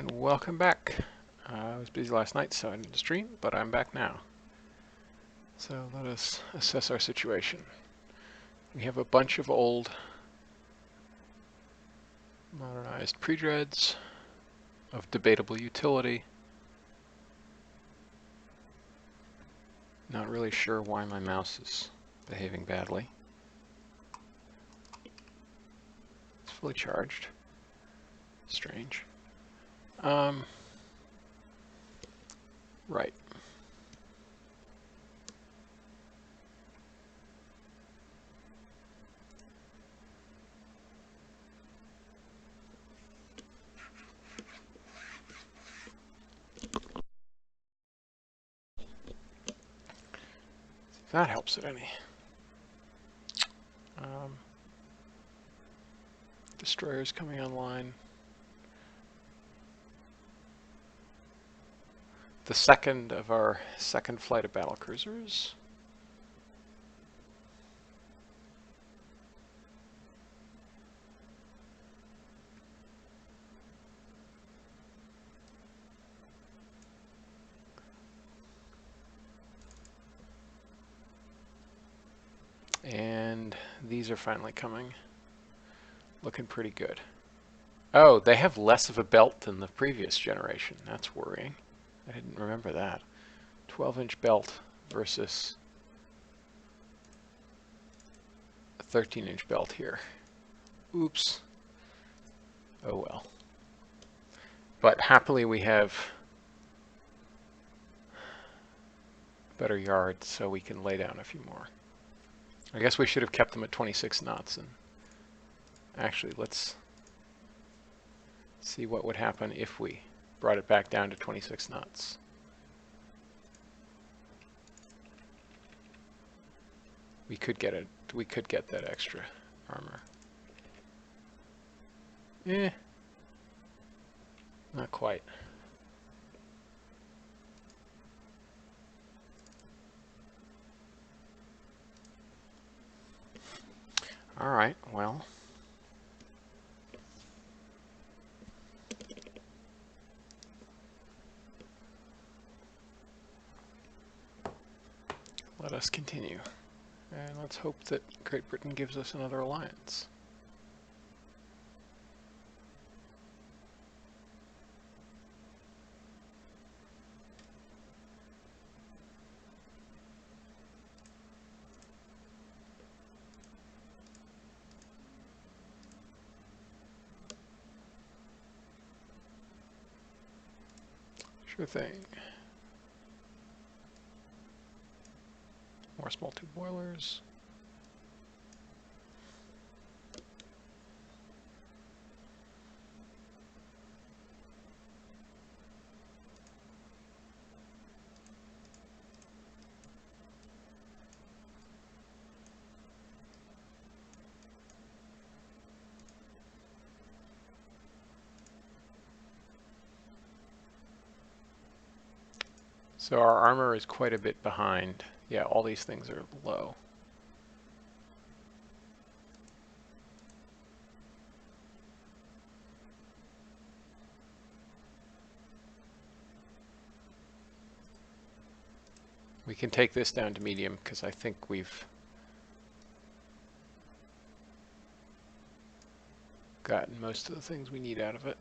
And welcome back. I was busy last night, so I didn't stream, but I'm back now. So let us assess our situation. We have a bunch of old modernized pre-dreads of debatable utility. Not really sure why my mouse is behaving badly. It's fully charged. Strange. Right. If that helps it any. Destroyers coming online. The second of our second flight of battle cruisers. And these are finally coming. Looking pretty good. Oh, they have less of a belt than the previous generation. That's worrying. I didn't remember that. 12-inch belt versus a 13-inch belt here. Oops. Oh well. But happily we have better yard, so we can lay down a few more. I guess we should have kept them at 26 knots. And actually, let's see what would happen if we brought it back down to 26 knots. We could get it. We could get that extra armor. Not quite. All right. Well. Let us continue. And let's hope that Great Britain gives us another alliance. Sure thing. More small tube boilers. So our armor is quite a bit behind. Yeah, all these things are low. We can take this down to medium because I think we've gotten most of the things we need out of it.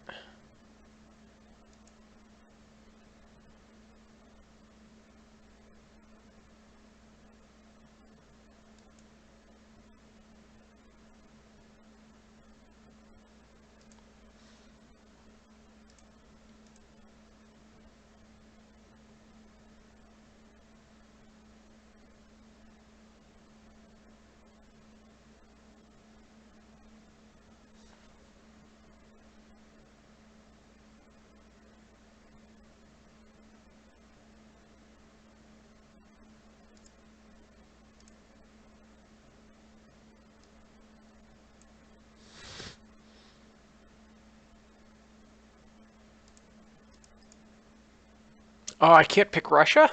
Oh, I can't pick Russia?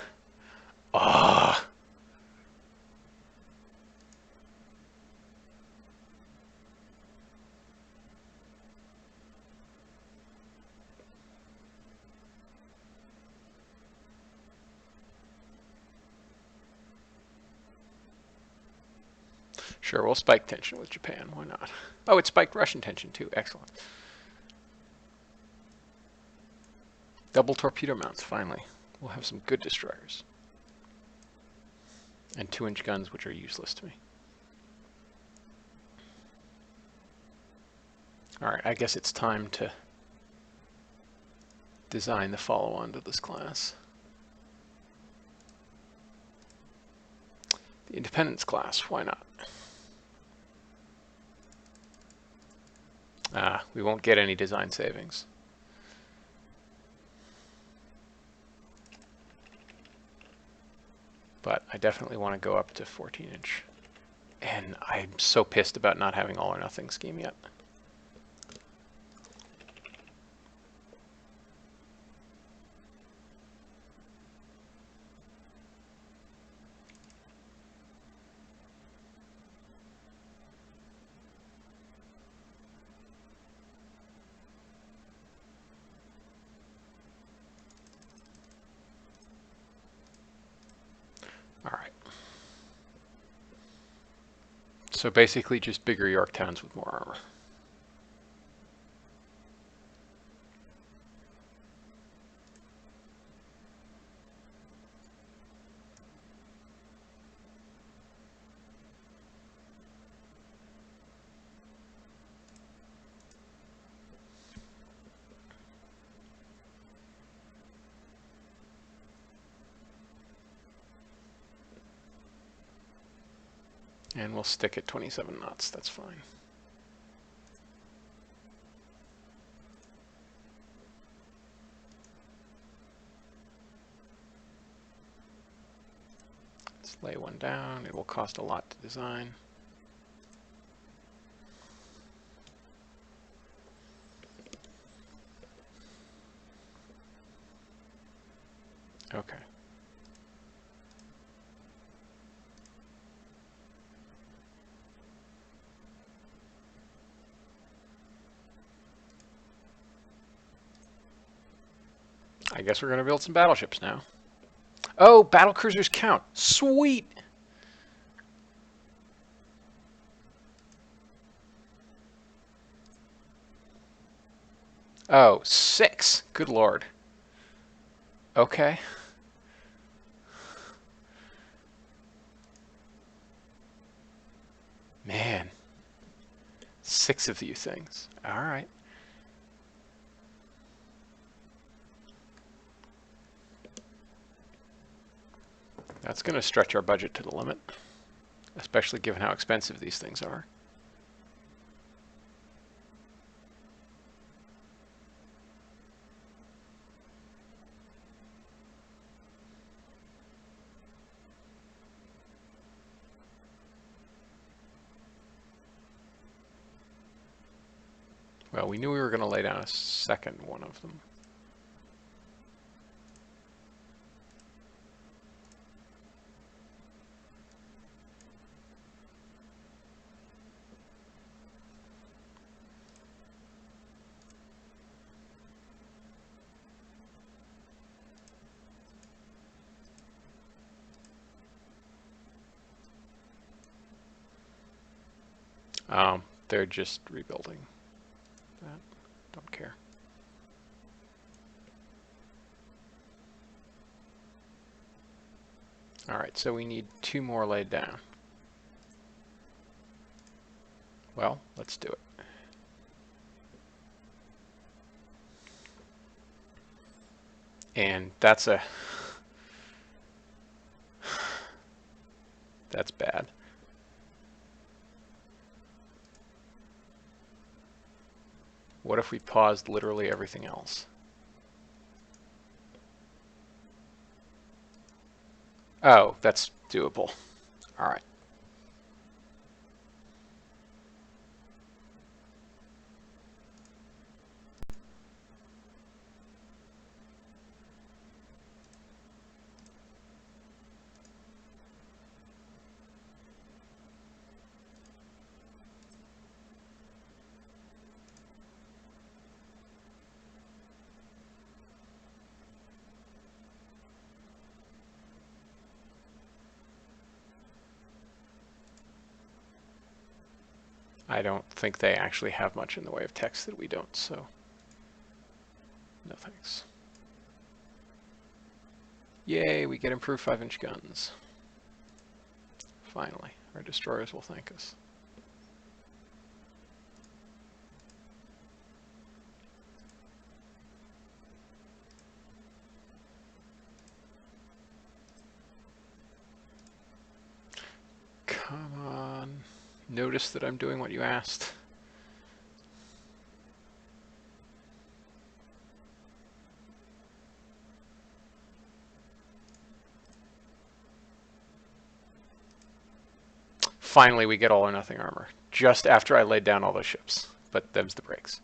Ah. Sure, we'll spike tension with Japan. Why not? Oh, it spiked Russian tension too. Excellent. Double torpedo mounts, finally. We'll have some good destroyers. And 2-inch guns, which are useless to me. Alright, I guess it's time to design the follow-on to this class. The Independence class, why not? We won't get any design savings. But I definitely want to go up to 14-inch. And I'm so pissed about not having all or nothing scheme yet. Alright. So basically just bigger Yorktowns with more armor. And we'll stick at 27 knots, that's fine. Let's lay one down. It will cost a lot to design. Okay. I guess we're going to build some battleships now. Oh, battle cruisers count. Sweet! Oh, 6. Good lord. Okay. Man. 6 of you things. All right. That's going to stretch our budget to the limit, especially given how expensive these things are. Well, we knew we were going to lay down a second one of them. They're just rebuilding that. Don't care. All right, so we need 2 more laid down. Well, let's do it. And that's bad. What if we paused literally everything else? Oh, that's doable. All right. I don't think they actually have much in the way of text that we don't, so no thanks. Yay, we get improved 5-inch guns. Finally, our destroyers will thank us. Come on. Notice that I'm doing what you asked. Finally, we get all or nothing armor. Just after I laid down all those ships. But them's the breaks.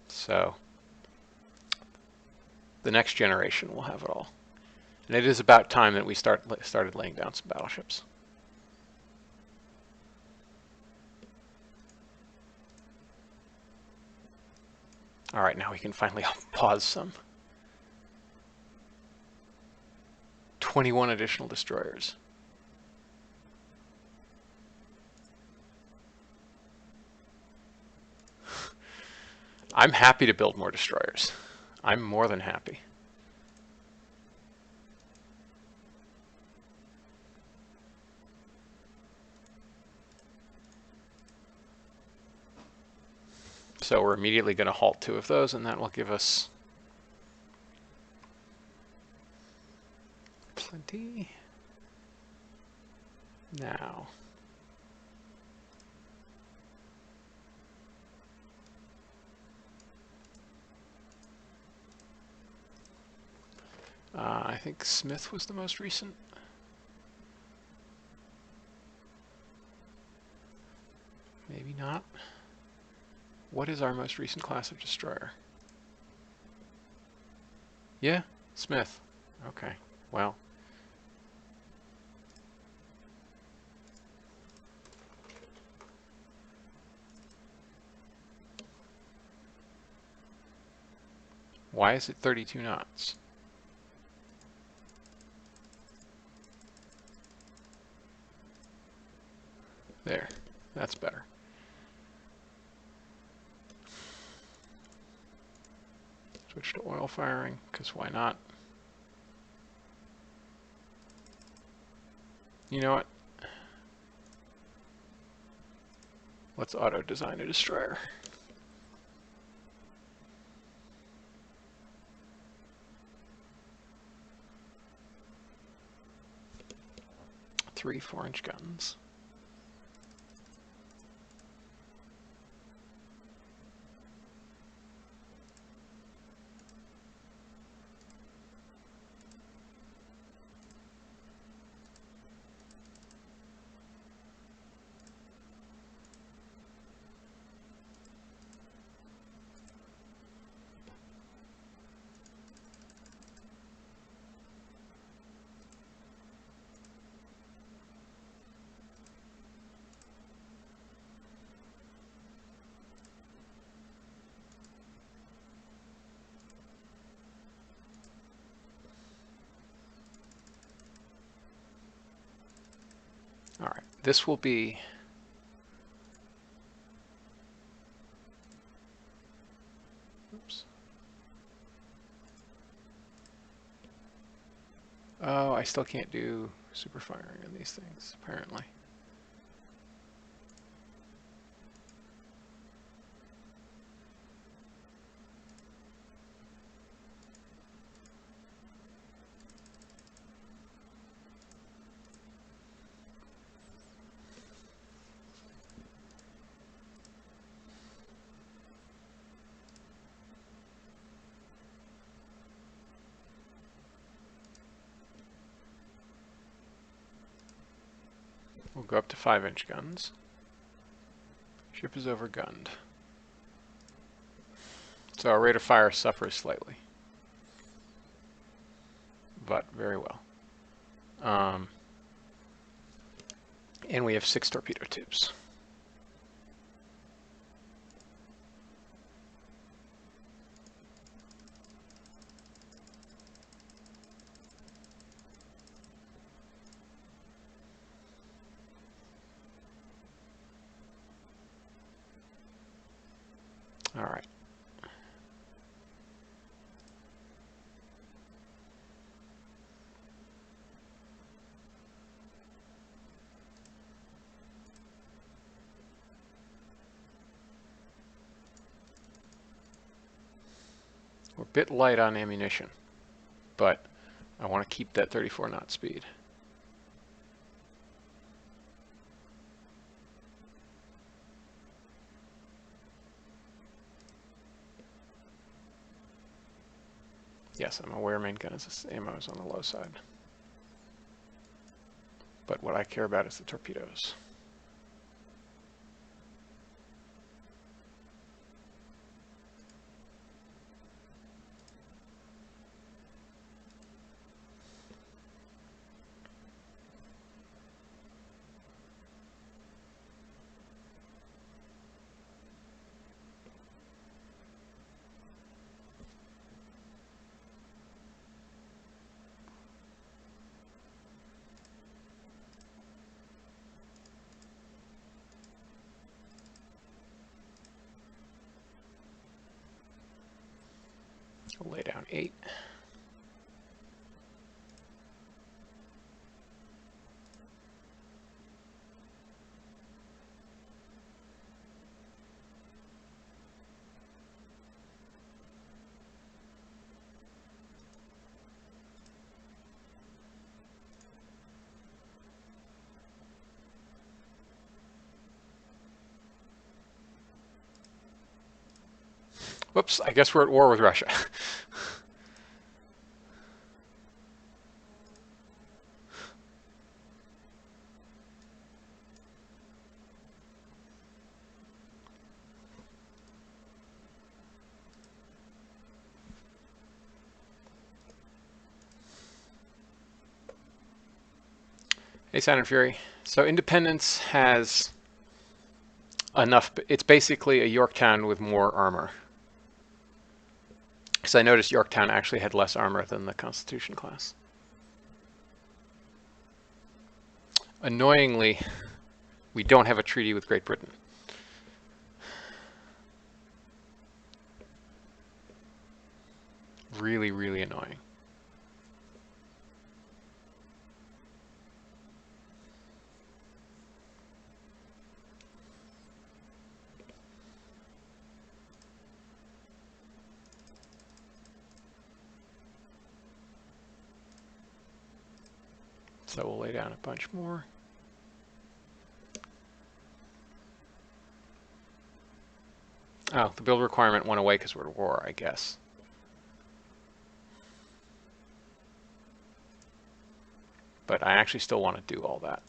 So, the next generation will have it all. And it is about time that we started laying down some battleships. All right, now we can finally pause some. 21 additional destroyers. I'm happy to build more destroyers. I'm more than happy. So we're immediately going to halt 2 of those, and that will give us plenty. Now, I think Smith was the most recent. Maybe not. What is our most recent class of destroyer? Yeah, Smith. Okay, well. Why is it 32 knots? There, that's better. Switch to oil firing, because why not? You know what? Let's auto-design a destroyer. Three 4-inch guns. All right, this will be oops. Oh, I still can't do super firing on these things, apparently. We'll go up to 5-inch guns. Ship is overgunned. So our rate of fire suffers slightly, but very well. And we have 6 torpedo tubes. All right. We're a bit light on ammunition, but I want to keep that 34 knot speed. Yes, I'm aware main gun ammo is on the low side. But what I care about is the torpedoes. We'll lay down 8. Whoops, I guess we're at war with Russia. Hey, Sound and Fury. So Independence has enough. It's basically a Yorktown with more armor. Because I noticed Yorktown actually had less armor than the Constitution class. Annoyingly, we don't have a treaty with Great Britain. Really, really annoying. So we'll lay down a bunch more. Oh, the build requirement went away because we're at war, I guess. But I actually still want to do all that.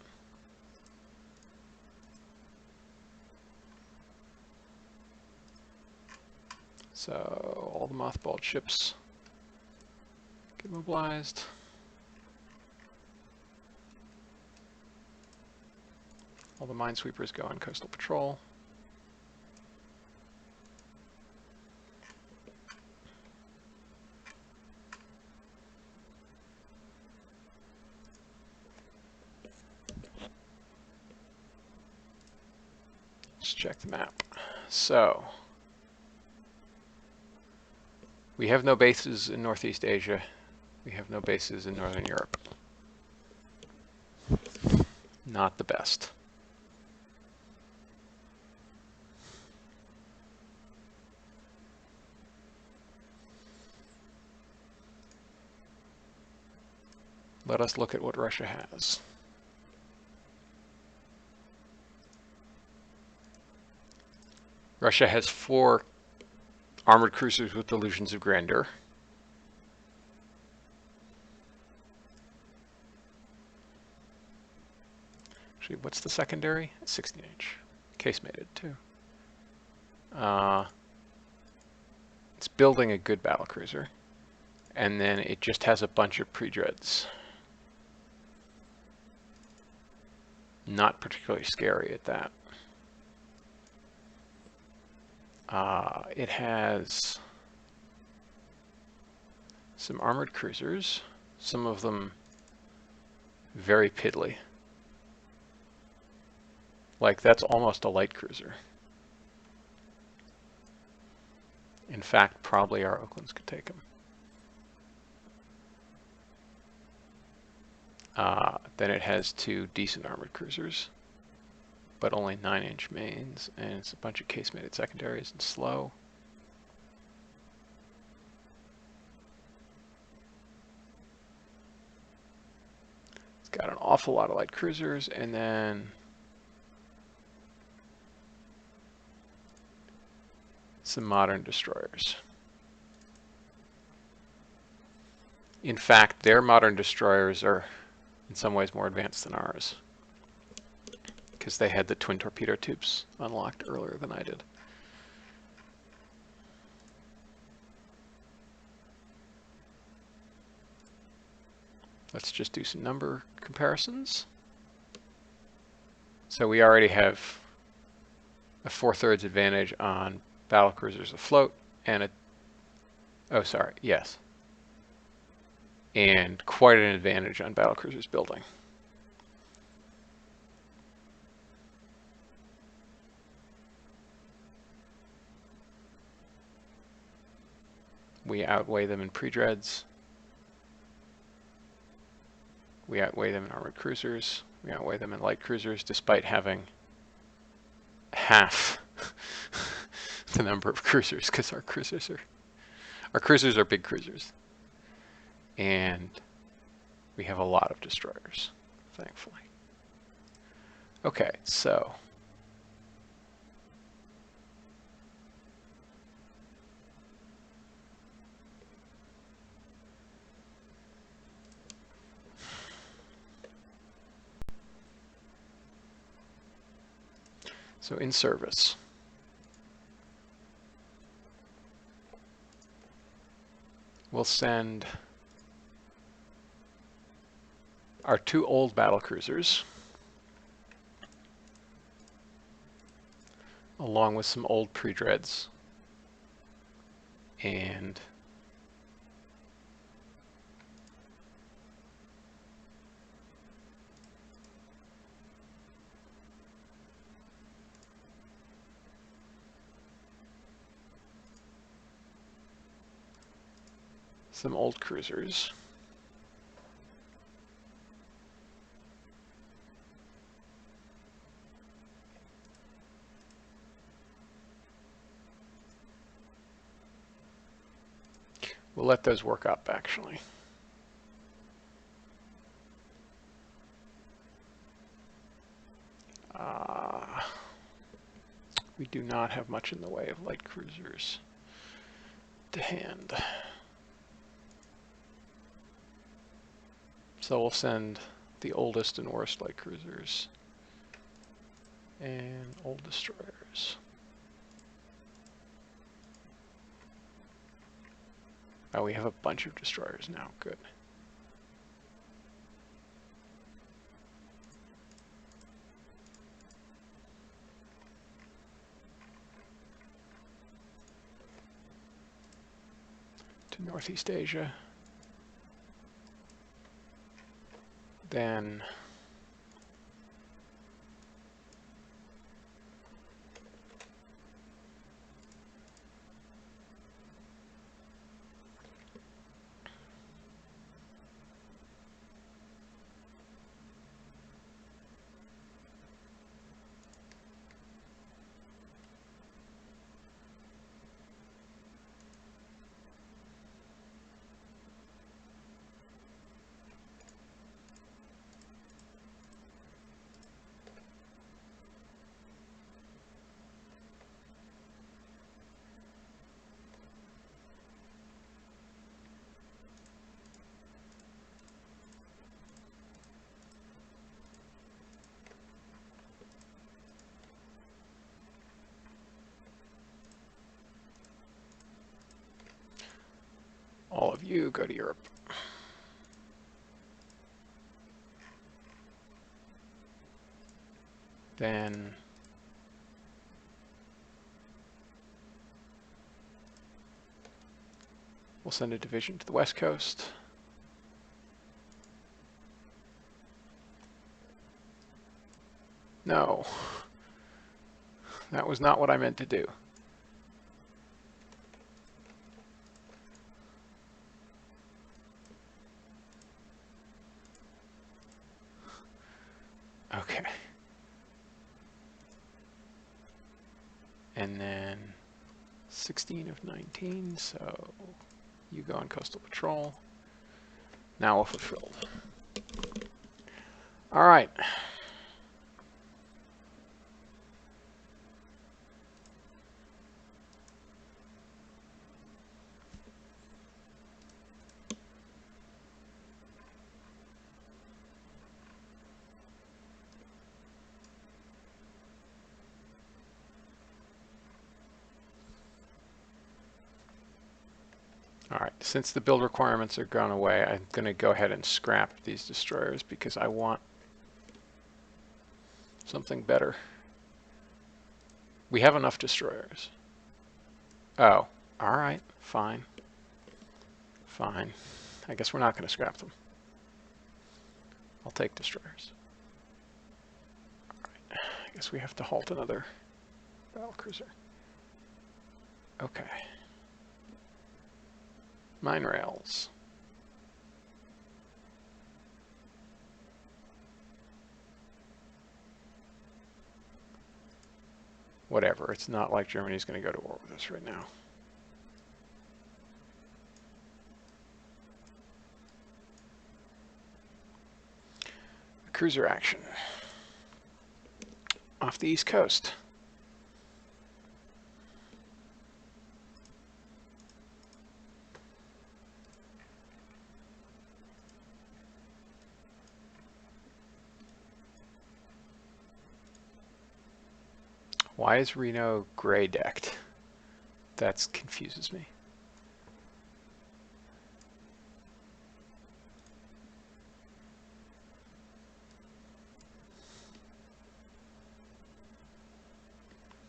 So all the mothballed ships get mobilized. All the minesweepers go on coastal patrol. Let's check the map. So we have no bases in Northeast Asia. We have no bases in Northern Europe. Not the best. Let us look at what Russia has. Russia has 4 armored cruisers with delusions of grandeur. Actually, what's the secondary? 16-inch. Casemated, too. It's building a good battlecruiser. And then it just has a bunch of pre-dreads. Not particularly scary at that. It has some armored cruisers, some of them very piddly. Like, that's almost a light cruiser. In fact, probably our Oaklands could take them. Then it has 2 decent armored cruisers, but only 9-inch mains, and it's a bunch of casemated secondaries and slow. It's got an awful lot of light cruisers, and then some modern destroyers. In fact, their modern destroyers are in some ways more advanced than ours, because they had the twin torpedo tubes unlocked earlier than I did. Let's just do some number comparisons. So we already have a 4/3 advantage on battlecruisers afloat, and and quite an advantage on battlecruisers building. We outweigh them in pre-dreads. We outweigh them in armored cruisers. We outweigh them in light cruisers, despite having half the number of cruisers, because our cruisers are big cruisers, and we have a lot of destroyers, thankfully. Okay, so in service, we'll send our 2 old battle cruisers, along with some old pre-dreads, and some old cruisers. We'll let those work up, actually. We do not have much in the way of light cruisers to hand. So we'll send the oldest and worst light cruisers and old destroyers. Oh, we have a bunch of destroyers now. Good. To Northeast Asia. Then all of you go to Europe. Then we'll send a division to the West Coast. No, that was not what I meant to do. and then 16 of 19, so you go on Coastal Patrol. Now we're fulfilled. All right. All right, since the build requirements are gone away, I'm going to go ahead and scrap these destroyers because I want something better. We have enough destroyers. Oh, all right, fine. Fine. I guess we're not going to scrap them. I'll take destroyers. All right, I guess we have to halt another battlecruiser. Okay. Mine rails. Whatever, it's not like Germany's going to go to war with us right now. Cruiser action. Off the East Coast. Why is Reno gray decked? That confuses me.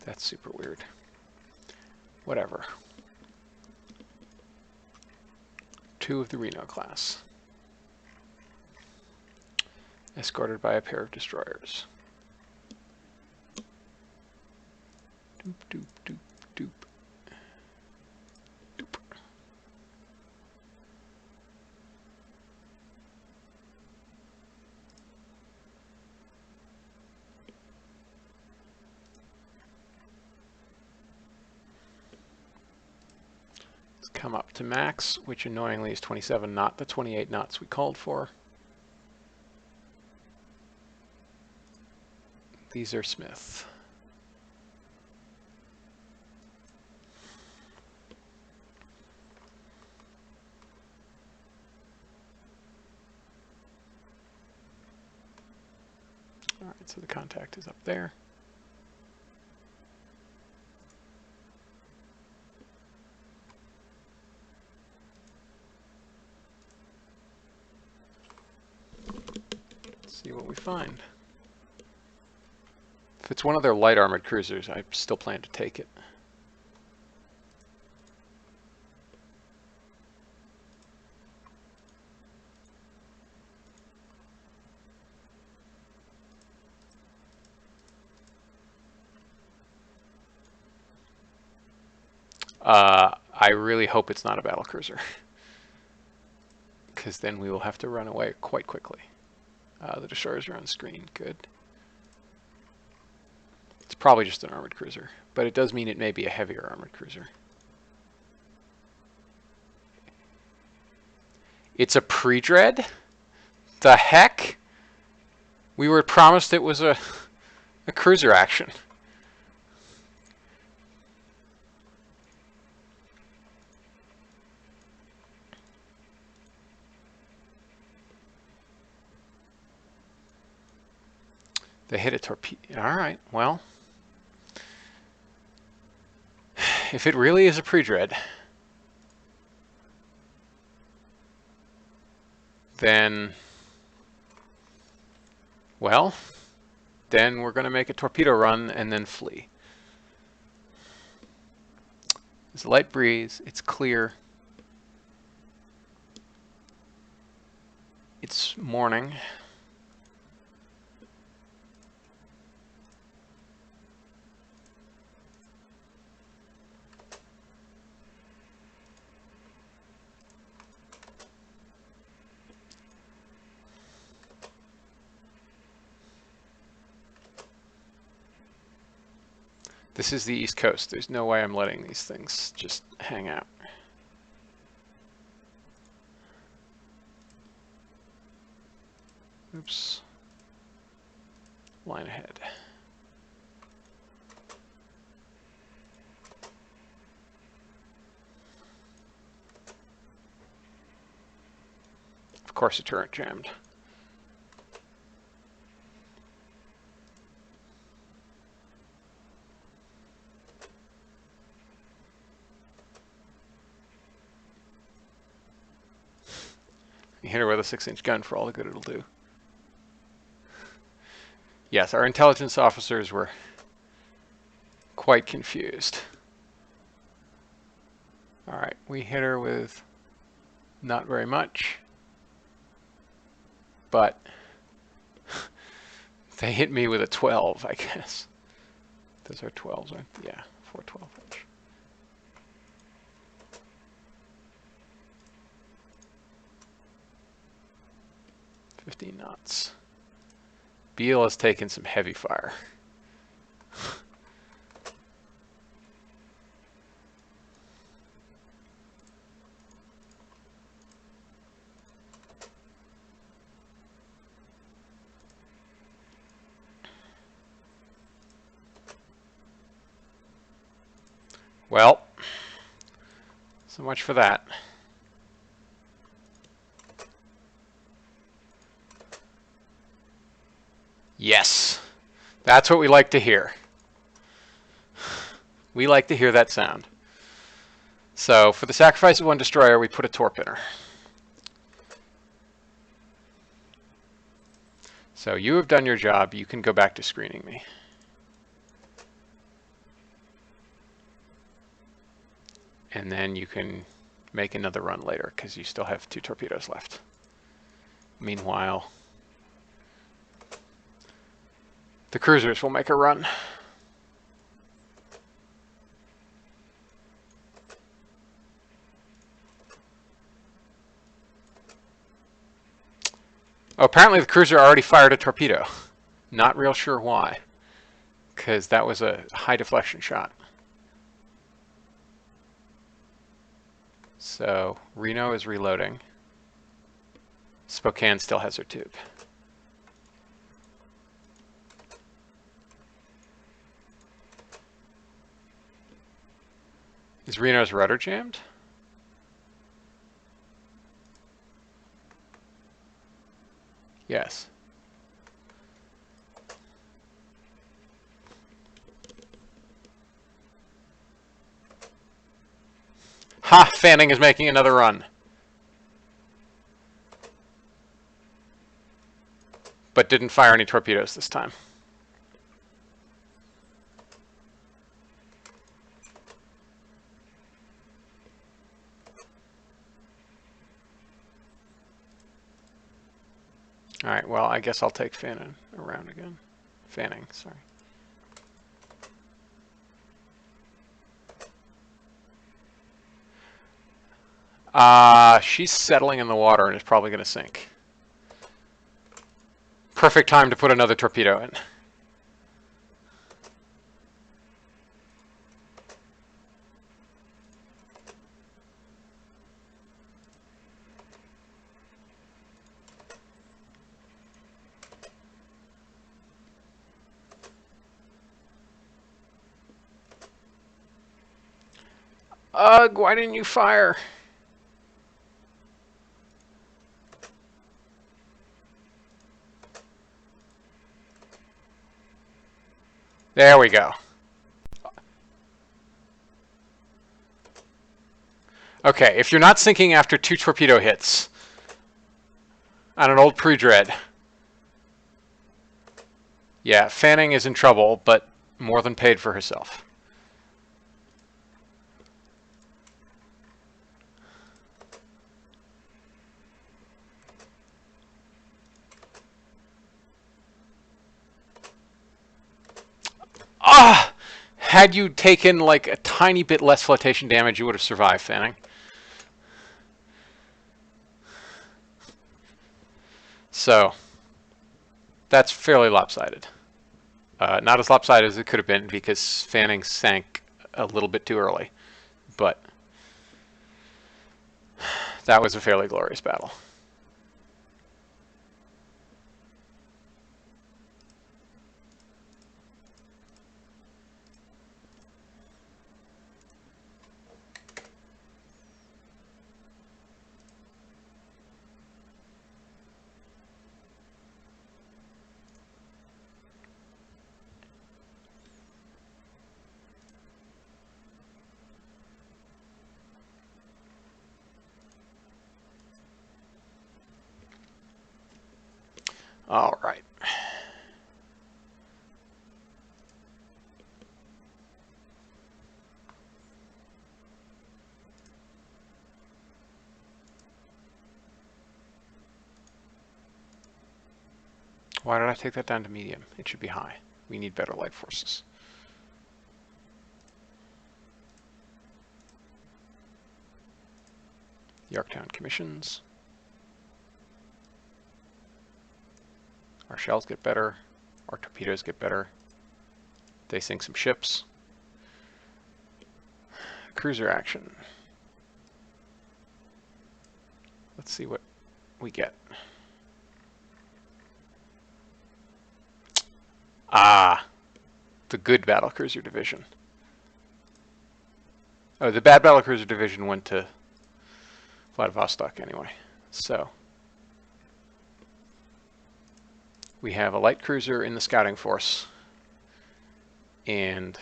That's super weird. Whatever. 2 of the Reno class. Escorted by a pair of destroyers. Doop, doop, doop, doop. Doop. Let's come up to max, which annoyingly is 27, not the 28 knots we called for. These are Smith. All right, so the contact is up there. Let's see what we find. If it's one of their light armored cruisers, I still plan to take it. I really hope it's not a battlecruiser, because then we will have to run away quite quickly. The destroyers are on screen. Good. It's probably just an armored cruiser, but it does mean it may be a heavier armored cruiser. It's a pre-dread? The heck? We were promised it was a cruiser action. They hit a torpedo. All right, well. If it really is a pre-dread, then, well, then we're going to make a torpedo run and then flee. There's a light breeze. It's clear. It's morning. This is the East Coast. There's no way I'm letting these things just hang out. Oops. Line ahead. Of course the turret jammed. You hit her with a 6-inch gun for all the good it'll do. Yes, our intelligence officers were quite confused. All right, we hit her with not very much, but they hit me with a 12, I guess. Those are 12s, right? Yeah, 4 12-inch. $15 knots. Beale has taken some heavy fire. Well, so much for that. Yes, that's what we like to hear. We like to hear that sound. So for the sacrifice of one destroyer, we put a torp in her. So you have done your job. You can go back to screening me. And then you can make another run later because you still have 2 torpedoes left. Meanwhile, the cruisers will make a run. Oh, apparently the cruiser already fired a torpedo. Not real sure why, because that was a high deflection shot. So Reno is reloading. Spokane still has her tube. Is Reno's rudder jammed? Yes. Ha! Fanning is making another run. But didn't fire any torpedoes this time. All right, well, I guess I'll take Fanning around again. Fanning, sorry. She's settling in the water and is probably going to sink. Perfect time to put another torpedo in. Ugh, why didn't you fire? There we go. Okay, if you're not sinking after 2 torpedo hits on an old pre-dread, yeah, Fanning is in trouble, but more than paid for herself. Ah! Had you taken like a tiny bit less flotation damage, you would have survived, Fanning. So, that's fairly lopsided. Not as lopsided as it could have been because Fanning sank a little bit too early, but that was a fairly glorious battle. All right. Why did I take that down to medium? It should be high. We need better light forces. Yorktown commissions. Our shells get better. Our torpedoes get better. They sink some ships. Cruiser action. Let's see what we get. Ah, the good battlecruiser division. Oh, the bad battlecruiser division went to Vladivostok anyway. So we have a light cruiser in the scouting force and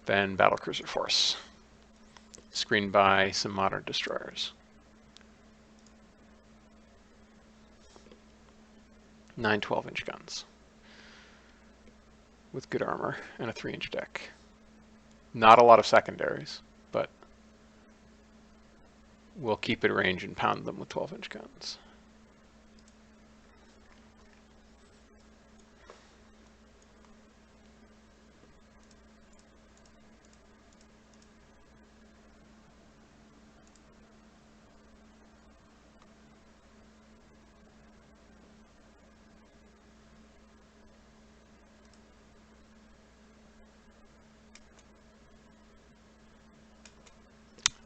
then battlecruiser force, screened by some modern destroyers. 9 12-inch guns with good armor and a 3-inch deck. Not a lot of secondaries, but we'll keep at range and pound them with 12-inch guns.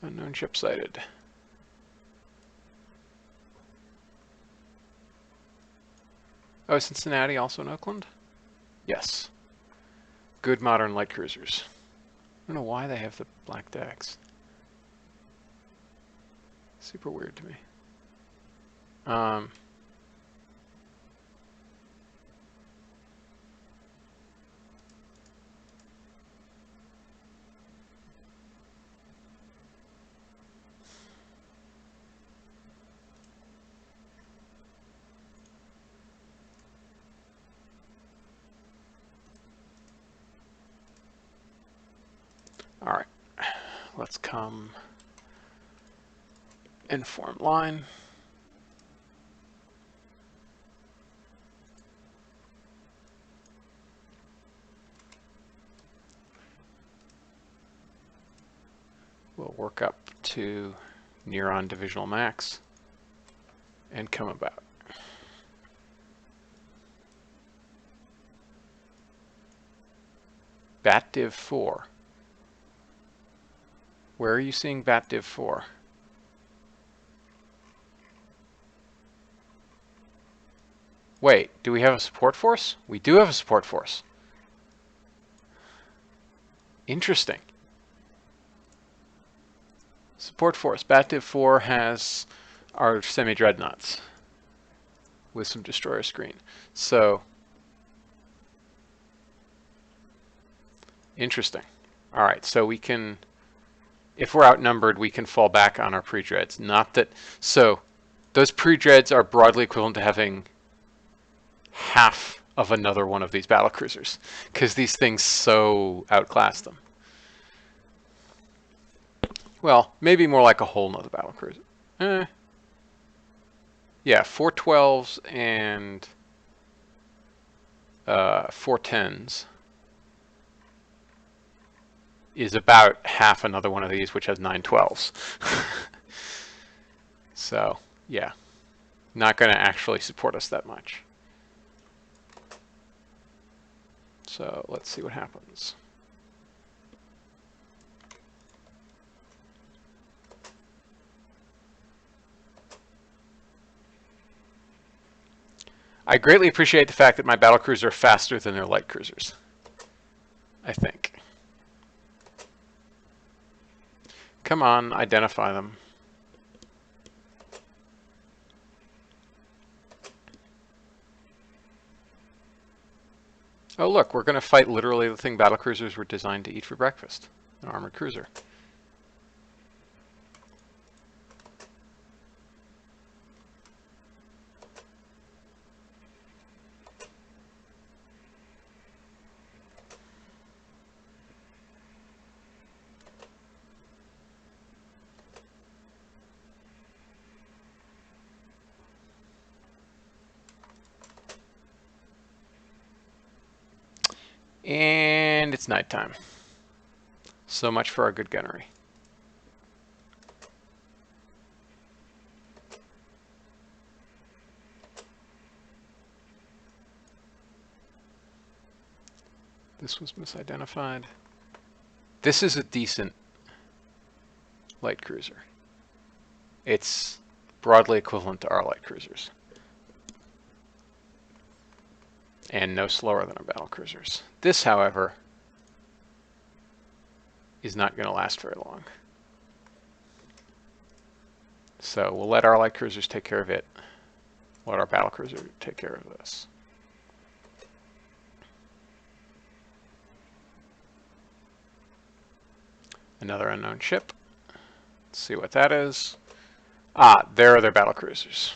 Unknown ship sighted. Oh, is Cincinnati also in Oakland? Yes. Good modern light cruisers. I don't know why they have the black decks. Super weird to me. All right, let's come and form line. We'll work up to near on divisional max and come about. Bat Div 4. Where are you seeing Bat Div 4? Wait, do we have a support force? We do have a support force. Interesting. Support force. Bat Div 4 has our semi-dreadnoughts with some destroyer screen. So, interesting. All right, so we can, if we're outnumbered, we can fall back on our pre-dreads. Not that, so those pre-dreads are broadly equivalent to having half of another one of these battlecruisers, because these things so outclass them. Well, maybe more like a whole nother battlecruiser. Yeah, 412s and 410s. is about half another one of these, which has 912s. So, yeah, not going to actually support us that much. So let's see what happens. I greatly appreciate the fact that my battlecruisers are faster than their light cruisers, I think. Come on, identify them. Oh look, we're going to fight literally the thing battlecruisers were designed to eat for breakfast, an armored cruiser. And it's nighttime. So much for our good gunnery. This was misidentified. This is a decent light cruiser. It's broadly equivalent to our light cruisers. And no slower than our battle cruisers. This, however, is not going to last very long. So we'll let our light cruisers take care of it. Let our battle cruiser take care of this. Another unknown ship. Let's see what that is. Ah, there are their battle cruisers.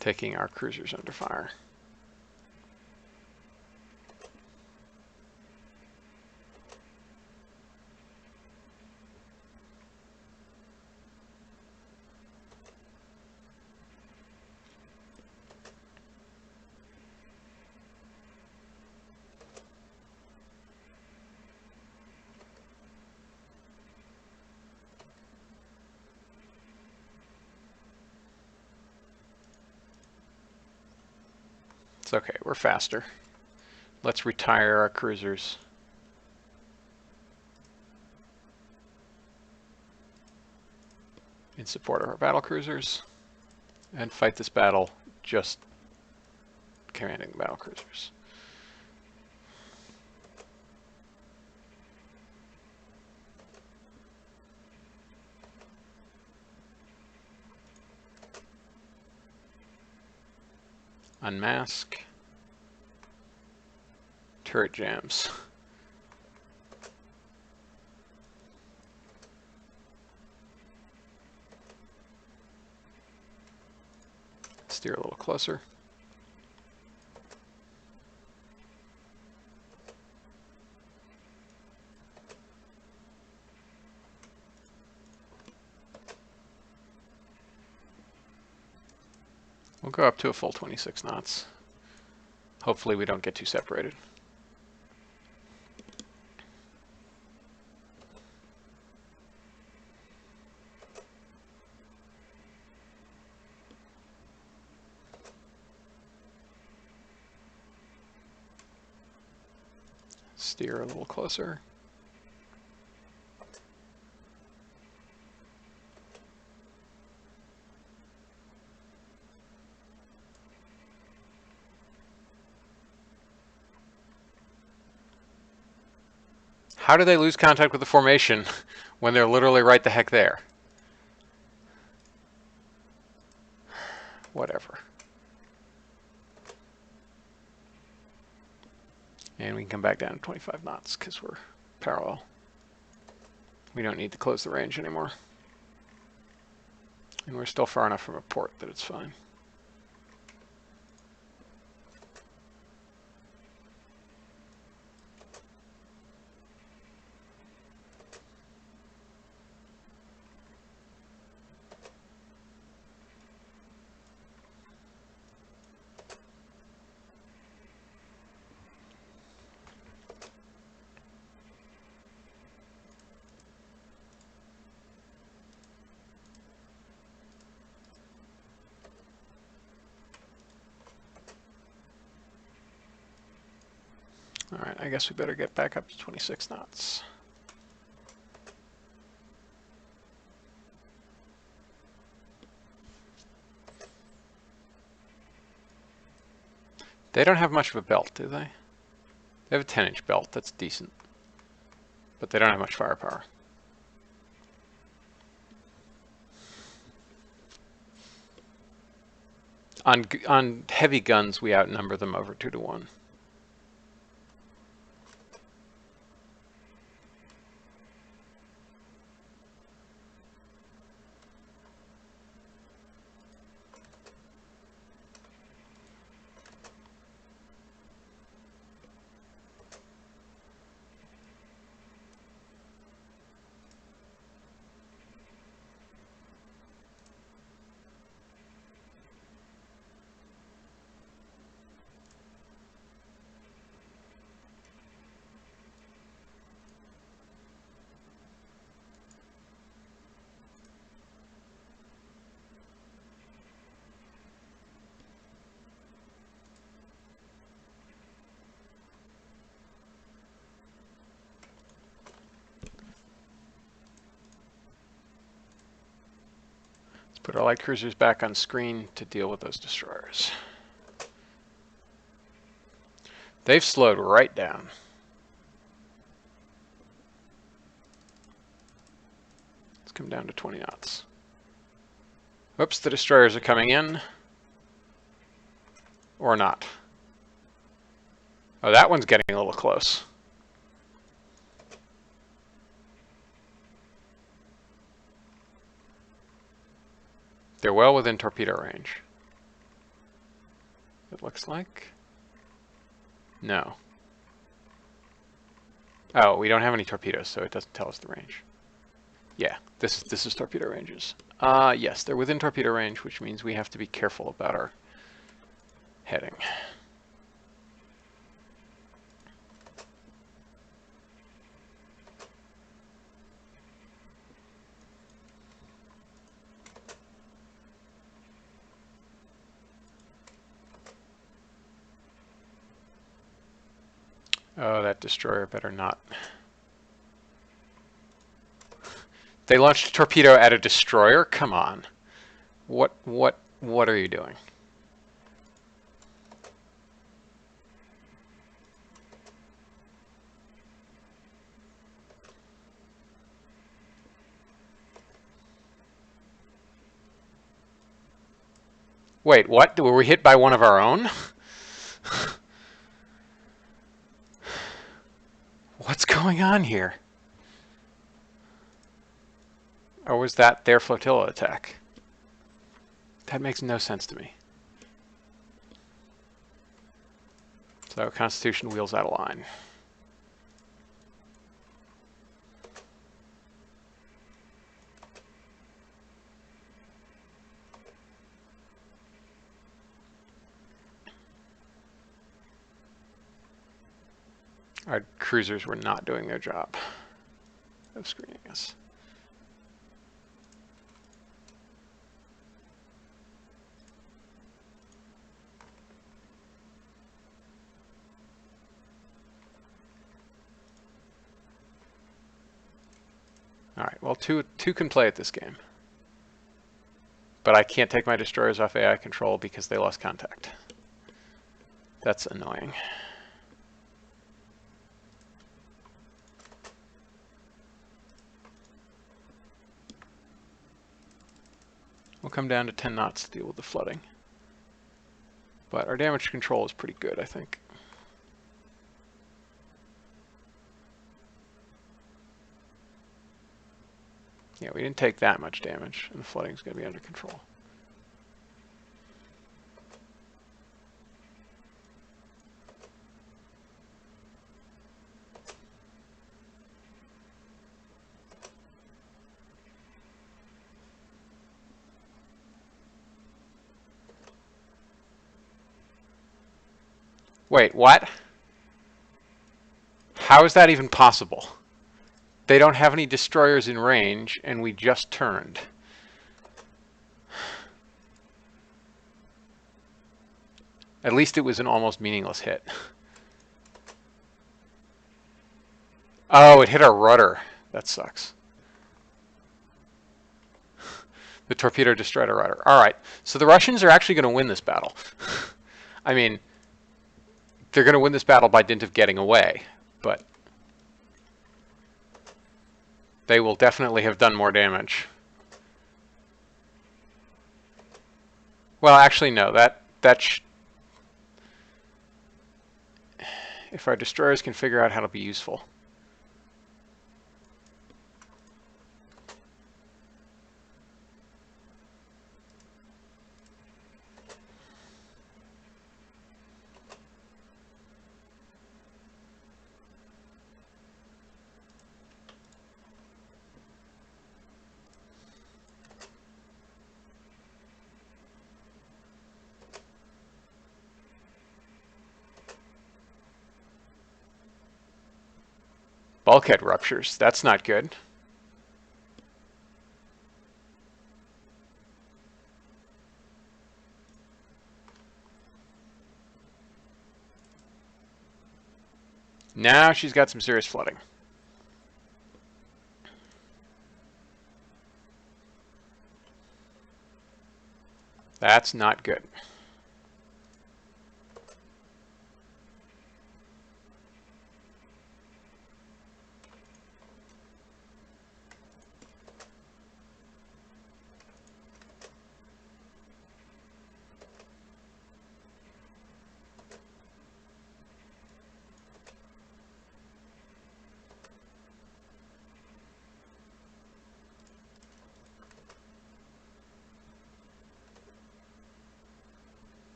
Taking our cruisers under fire. It's okay, we're faster. Let's retire our cruisers. In support of our battle cruisers. And fight this battle just commanding the battle cruisers. Unmask. Turret jams. Steer a little closer. We'll go up to a full 26 knots. Hopefully we don't get too separated. Steer a little closer. How do they lose contact with the formation when they're literally right the heck there? Whatever. And we can come back down to 25 knots because we're parallel. We don't need to close the range anymore. And we're still far enough from a port that it's fine. All right, I guess we better get back up to 26 knots. They don't have much of a belt, do they? They have a 10-inch belt. That's decent. But they don't have much firepower. On heavy guns, we outnumber them over 2 to 1. Put our light cruisers back on screen to deal with those destroyers. They've slowed right down. Let's come down to 20 knots. Whoops, the destroyers are coming in. Or not. Oh, that one's getting a little close. They're well within torpedo range. It looks like. No. Oh, we don't have any torpedoes, so it doesn't tell us the range. Yeah, this is torpedo ranges. Yes, they're within torpedo range, which means we have to be careful about our heading. Oh, that destroyer better not. They launched a torpedo at a destroyer? Come on. What are you doing? Wait, what? Were we hit by one of our own? What's going on here? Or was that their flotilla attack? That makes no sense to me. So Constitution wheels out of line. Our cruisers were not doing their job of screening us. All right, well, two can play at this game. But I can't take my destroyers off AI control because they lost contact. That's annoying. We'll come down to 10 knots to deal with the flooding. But our damage control is pretty good, I think. Yeah, we didn't take that much damage, and the flooding's going to be under control. Wait, what? How is that even possible? They don't have any destroyers in range, and we just turned. At least it was an almost meaningless hit. Oh, it hit our rudder. That sucks. The torpedo destroyed our rudder. All right, so the Russians are actually going to win this battle. I mean, they're going to win this battle by dint of getting away, but they will definitely have done more damage. Well, actually, no. If our destroyers can figure out how to be useful. Bulkhead ruptures. That's not good. Now she's got some serious flooding. That's not good.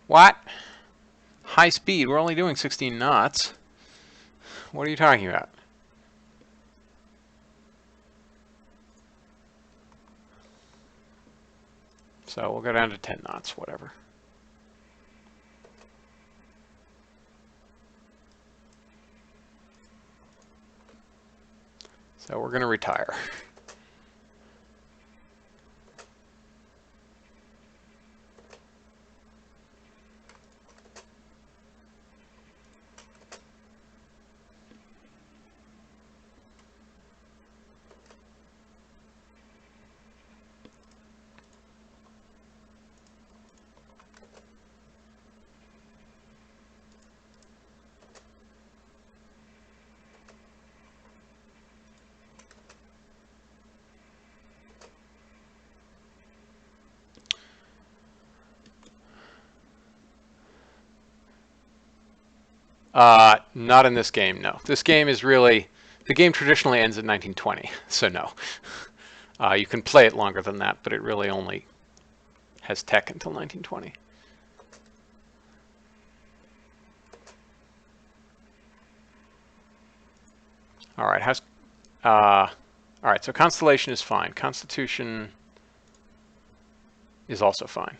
What? High speed? We're only doing 16 knots. What are you talking about? So we'll go down to 10 knots, whatever. So we're going to retire. Not in this game, no. This game is really, the game traditionally ends in 1920, so no. You can play it longer than that, but it really only has tech until 1920. All right, all right, so Constellation is fine. Constitution is also fine.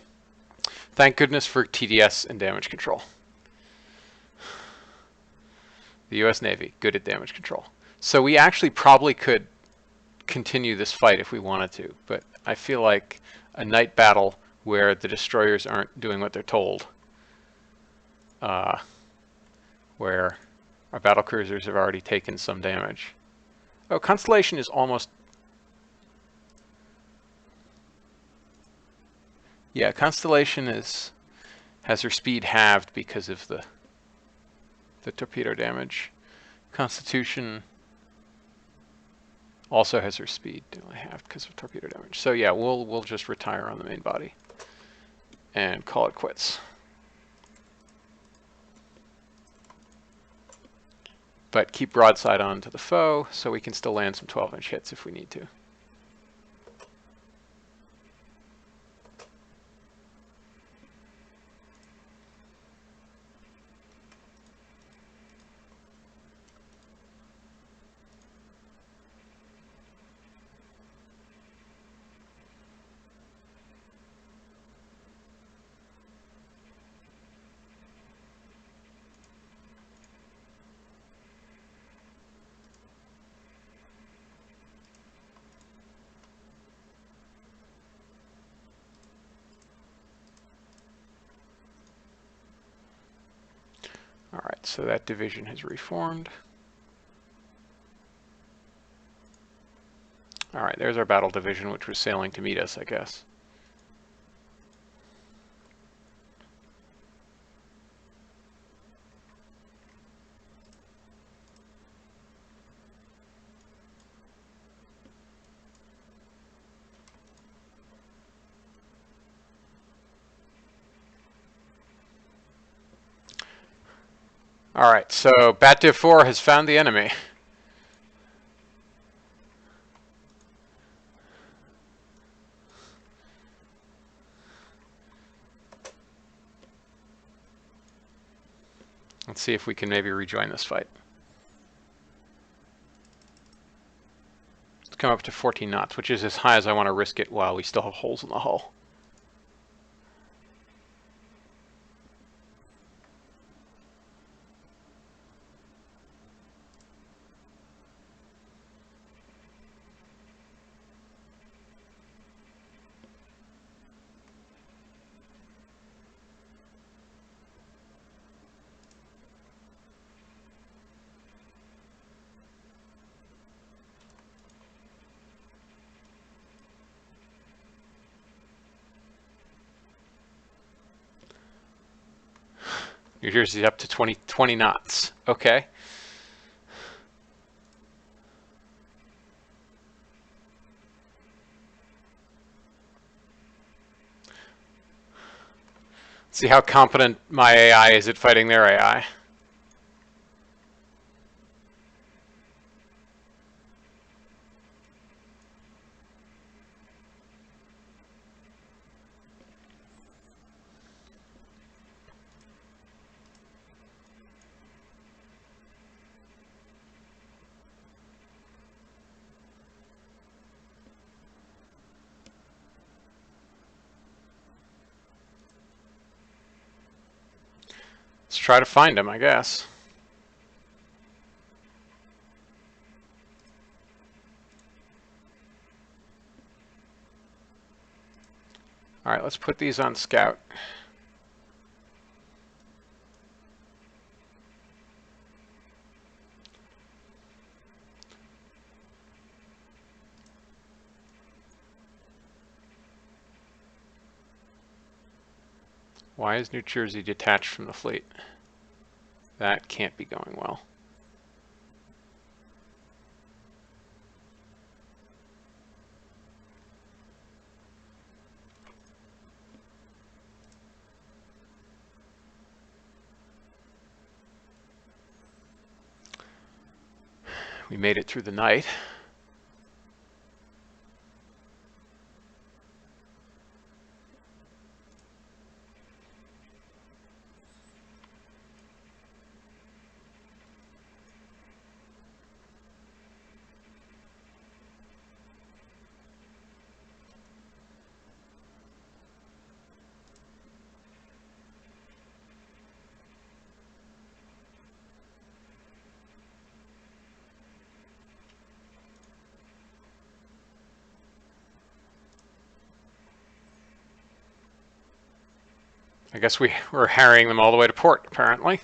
Thank goodness for TDS and damage control. The U.S. Navy, good at damage control. So we actually probably could continue this fight if we wanted to, but I feel like a night battle where the destroyers aren't doing what they're told, where our battle cruisers have already taken some damage. Oh, Constellation is almost... Yeah, Constellation has her speed halved because of the torpedo damage. Constitution also has her speed only halved because of torpedo damage. So yeah, we'll just retire on the main body and call it quits. But keep broadside on to the foe so we can still land some 12-inch hits if we need to. right, so that division has reformed. All right, there's our battle division, which was sailing to meet us, I guess. All right, so BatDiv 4 has found the enemy. Let's see if we can maybe rejoin this fight. Let's come up to 14 knots, which is as high as I want to risk it while we still have holes in the hull. New Jersey's up to 20 knots. Okay. See how competent my AI is at fighting their AI. Let's try to find him, I guess. All right, let's put these on scout. Why is New Jersey detached from the fleet? That can't be going well. We made it through the night. I guess we're harrying them all the way to port, apparently.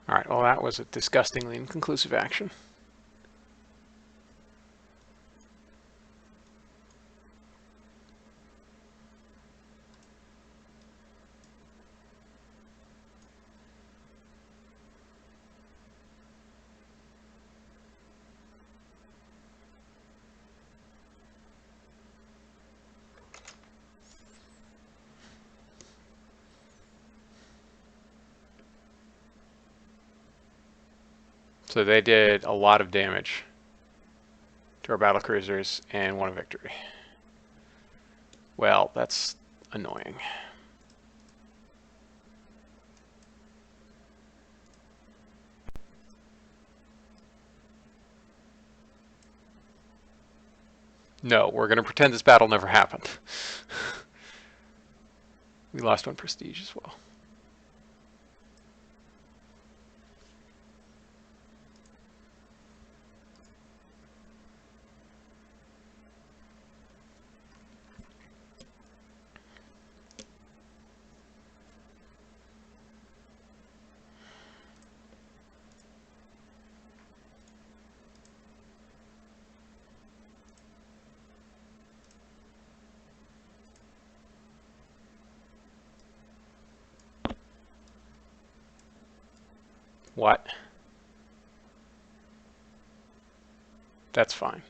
All right, well, that was a disgustingly inconclusive action. So they did a lot of damage to our battlecruisers and won a victory. Well, that's annoying. No, we're going to pretend this battle never happened. We lost 1 prestige as well. What? That's fine.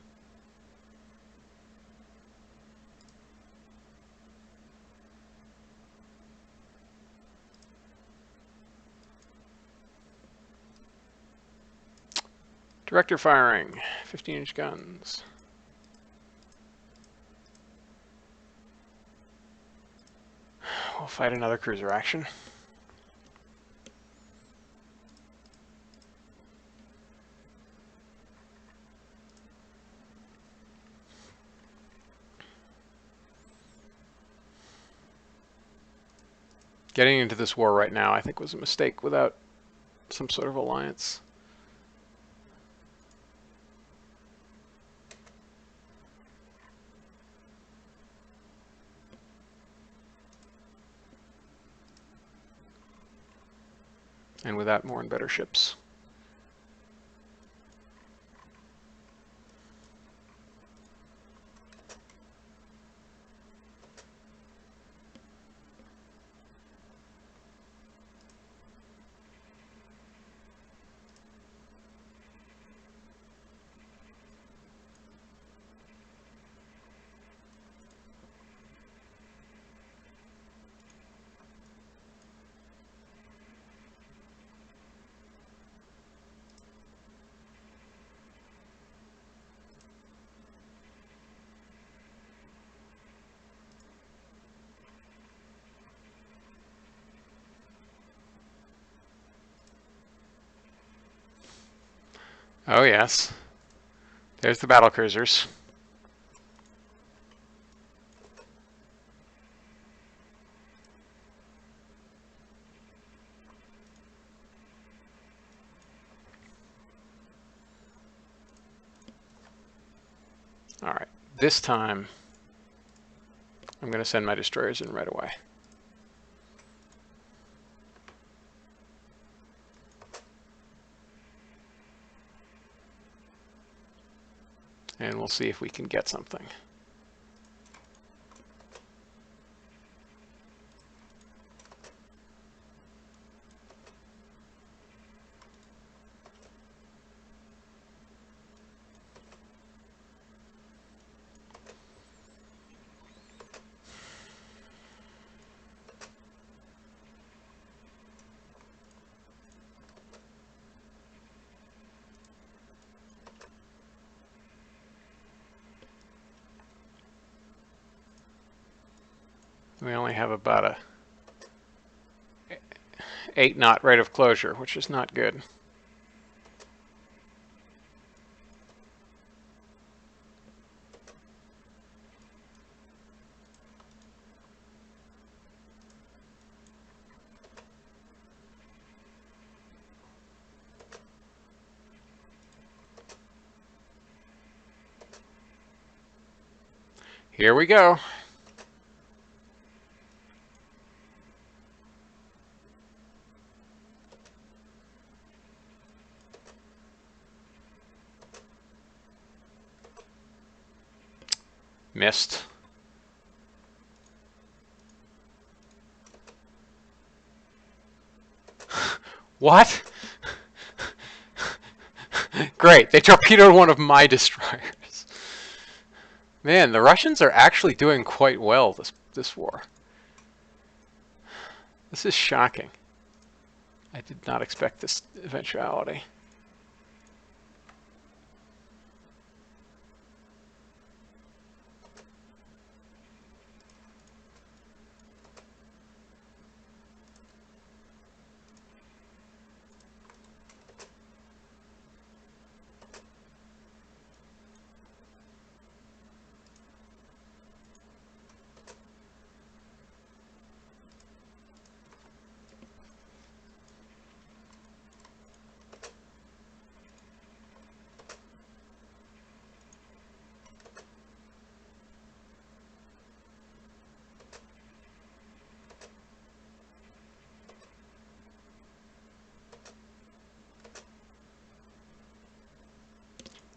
Director firing, 15-inch guns. We'll fight another cruiser action. Getting into this war right now, I think, was a mistake without some sort of alliance. And without more and better ships. Oh yes. There's the battlecruisers. Alright, this time I'm going to send my destroyers in right away. And we'll see if we can get something. We only have about a 8-knot rate of closure, which is not good. Here we go. Missed. What? Great, they torpedoed one of my destroyers. Man, the Russians are actually doing quite well this war. This is shocking. I did not expect this eventuality.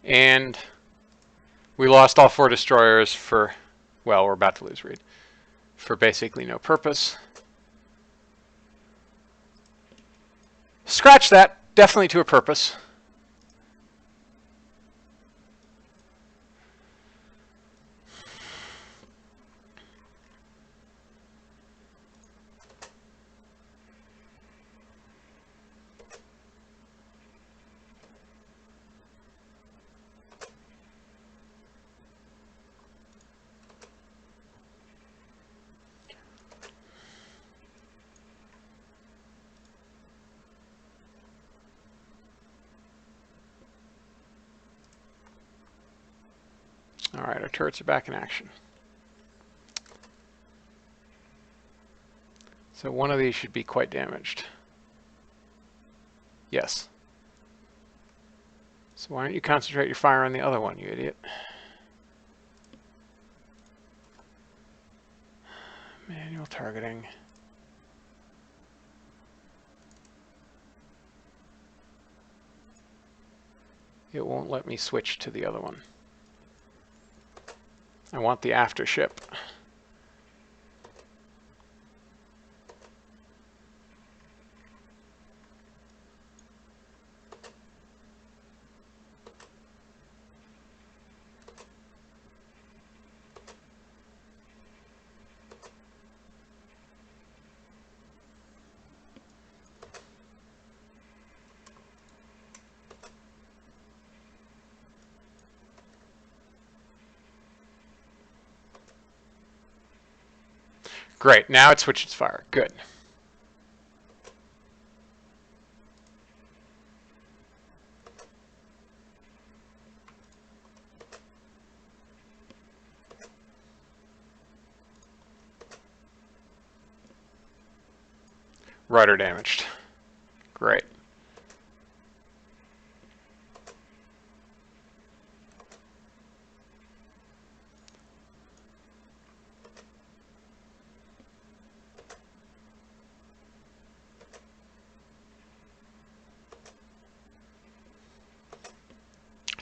And we lost all 4 destroyers for, well, we're about to lose Reed, for basically no purpose. Scratch that, definitely to a purpose. All right, our turrets are back in action. So one of these should be quite damaged. Yes. So why don't you concentrate your fire on the other one, you idiot? Manual targeting. It won't let me switch to the other one. I want the after ship. Great, now it switches fire. Good. Rudder damaged. Great.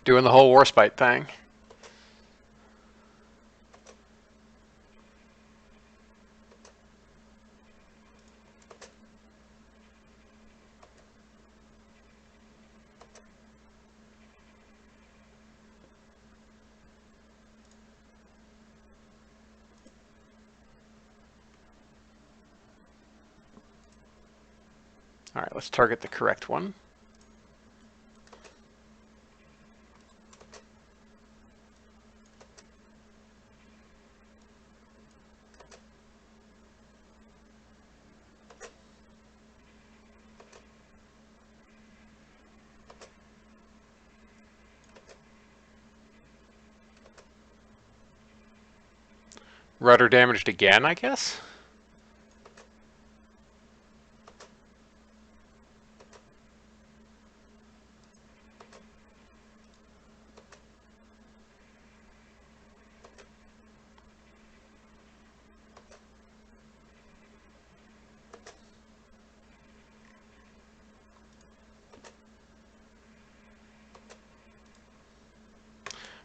Doing the whole Warspite thing. All right, let's target the correct one. Rudder damaged again, I guess?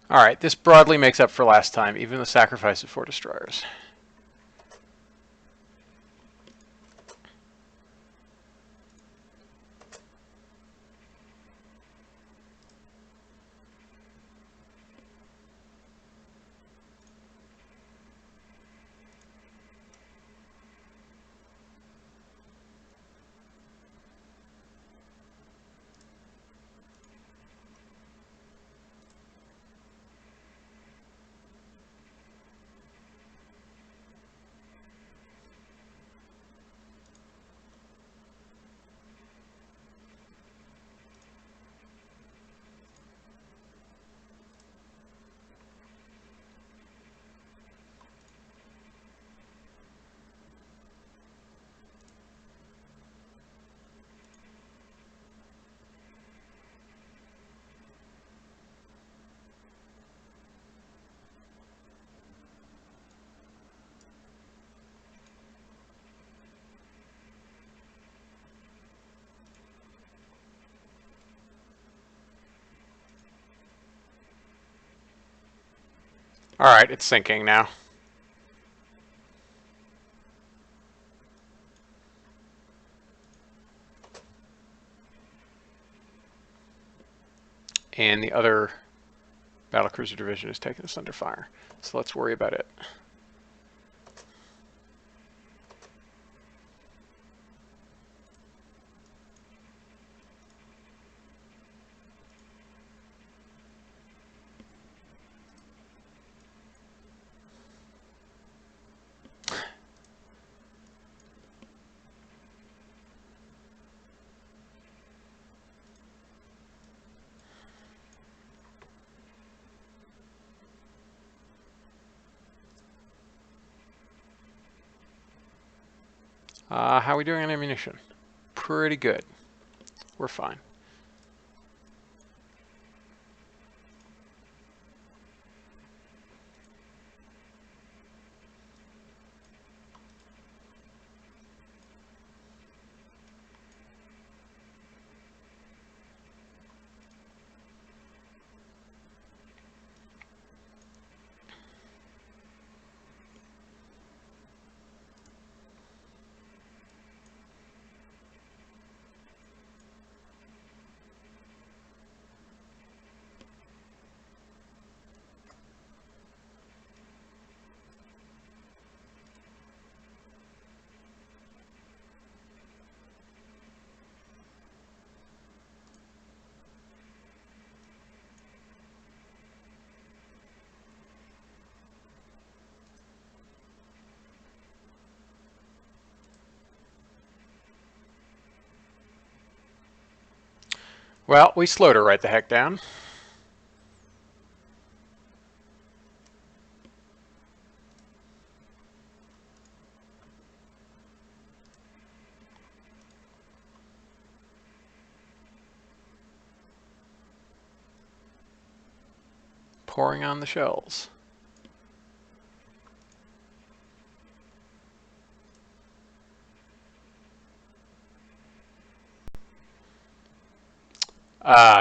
All right, this broadly makes up for last time, even the sacrifice of 4 destroyers. Alright, it's sinking now. And the other battlecruiser division is taking us under fire. So let's worry about it. How are we doing on ammunition? Pretty good. We're fine. Well, we slowed her right the heck down. Pouring on the shells.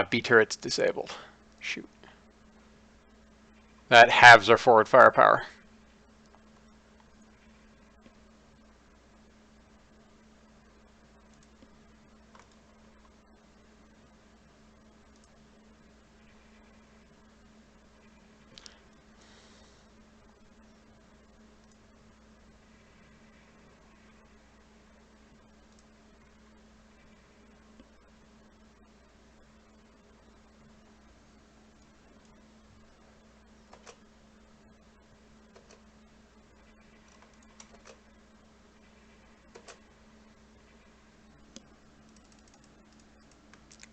B turret's disabled. Shoot. That halves our forward firepower.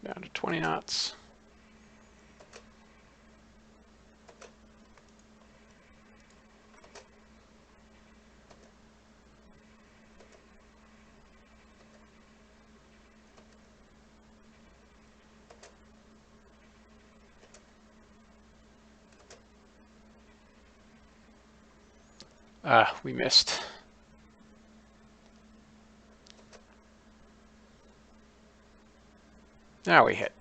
Down to 20 knots. We missed. Now we hit.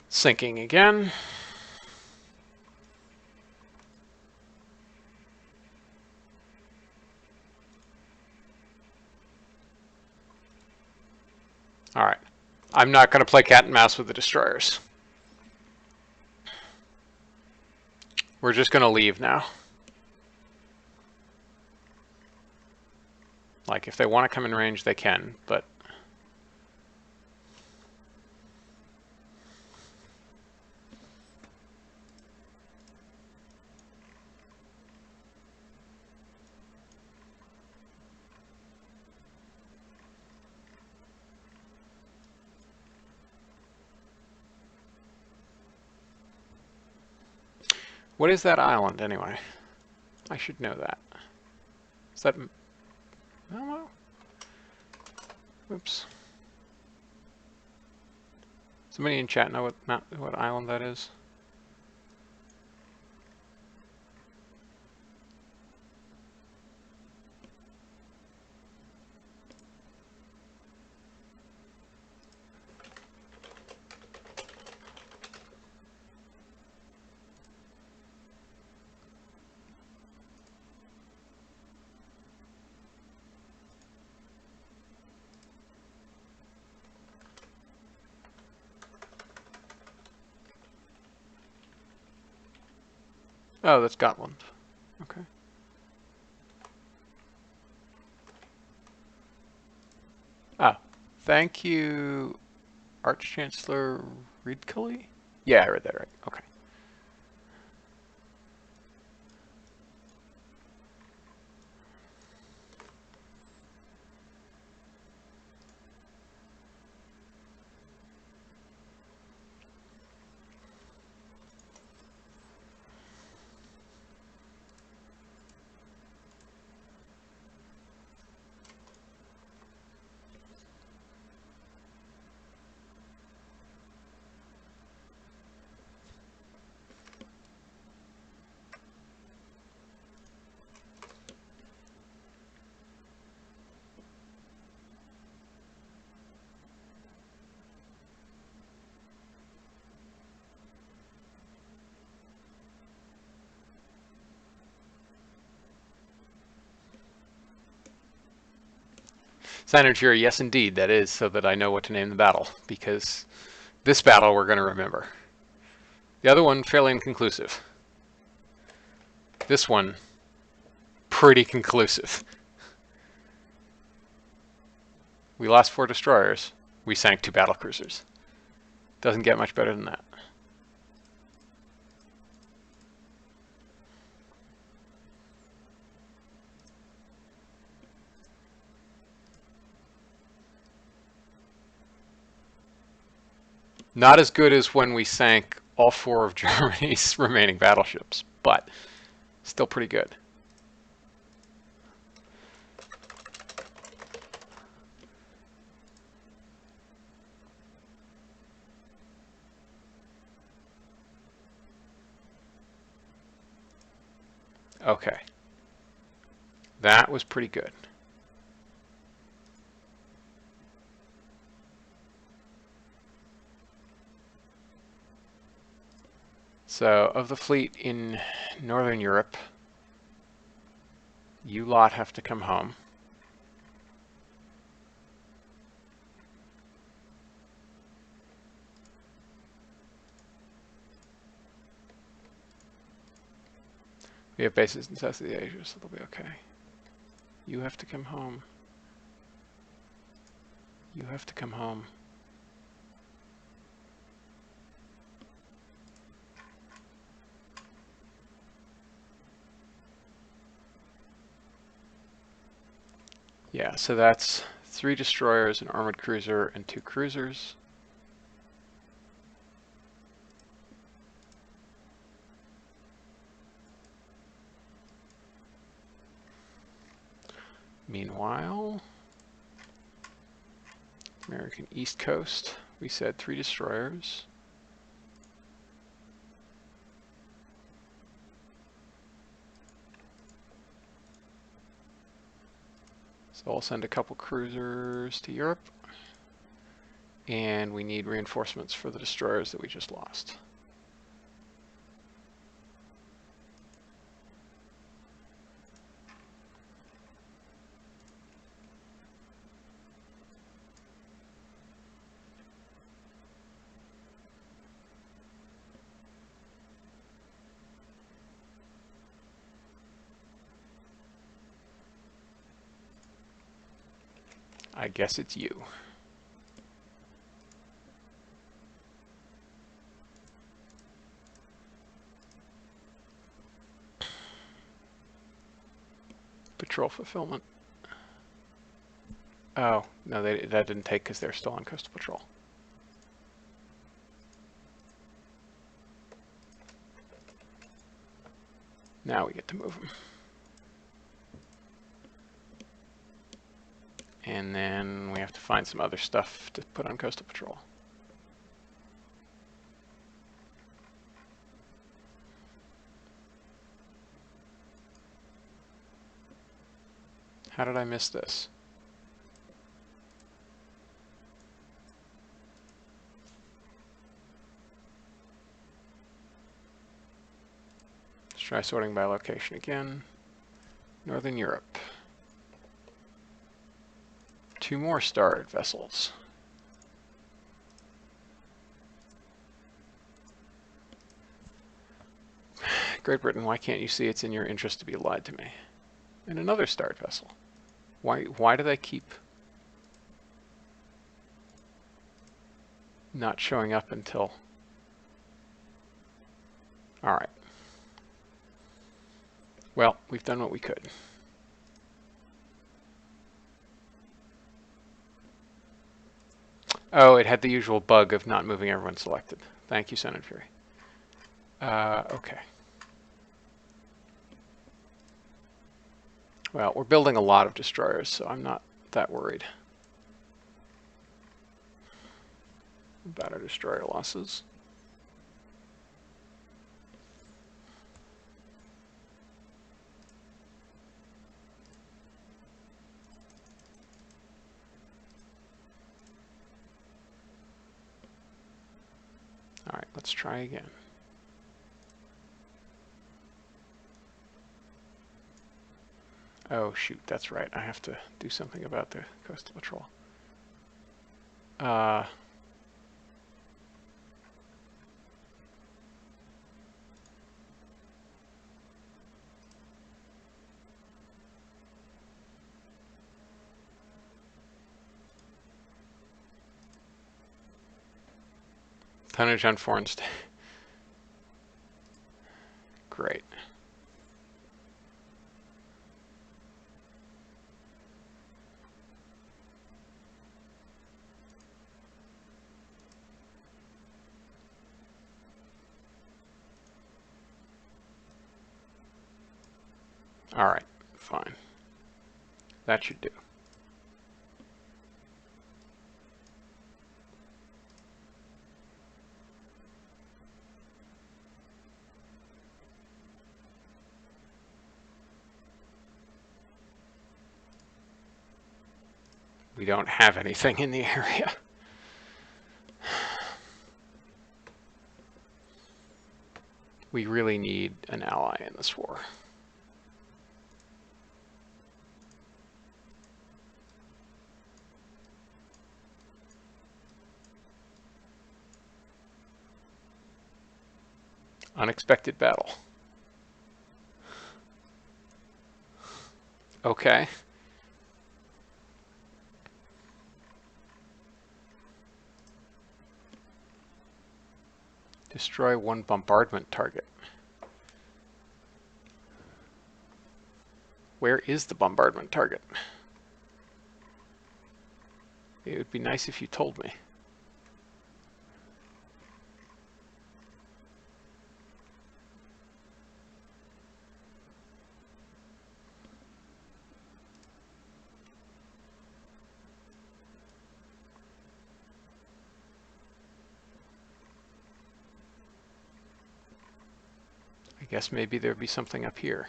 Sinking again. All right. I'm not going to play cat and mouse with the destroyers. We're just going to leave now. Like, if they want to come in range, they can, but... What is that island, anyway? I should know that. Is that... I don't know. Oops. Somebody in chat know what island that is? Oh, that's Gotland. Okay. Ah, thank you, Arch-Chancellor Ridcully? Yeah, I read that right. Okay. Sinarjura, yes indeed, that is so that I know what to name the battle, because this battle we're going to remember. The other one, fairly inconclusive. This one, pretty conclusive. We lost 4 destroyers. We sank 2 battlecruisers. Doesn't get much better than that. Not as good as when we sank all 4 of Germany's remaining battleships, but still pretty good. Okay. That was pretty good. So, of the fleet in Northern Europe, you lot have to come home. We have bases in South Asia, so they'll be okay. You have to come home. You have to come home. Yeah, so that's 3 destroyers, an armored cruiser, and 2 cruisers. Meanwhile, American East Coast, we said 3 destroyers. So I'll send a couple cruisers to Europe. And we need reinforcements for the destroyers that we just lost. I guess it's you. Patrol fulfillment. Oh, no, that didn't take because they're still on coastal patrol. Now we get to move them. And then we have to find some other stuff to put on Coastal Patrol. How did I miss this? Let's try sorting by location again. Northern Europe. 2 more starred vessels. Great Britain, why can't you see it's in your interest to be lied to me? And another starred vessel. Why do they keep not showing up until... Alright. Well, we've done what we could. Oh, it had the usual bug of not moving everyone selected. Thank you, Sun and Fury. Okay. Well, we're building a lot of destroyers, so I'm not that worried about our destroyer losses. All right, let's try again. Oh, shoot, that's right. I have to do something about the Coastal Patrol. Tonnage on foreign state. Great. All right, fine. That should do. We don't have anything in the area. We really need an ally in this war. Unexpected battle. Okay. Destroy 1 bombardment target. Where is the bombardment target? It would be nice if you told me. I guess maybe there'd be something up here.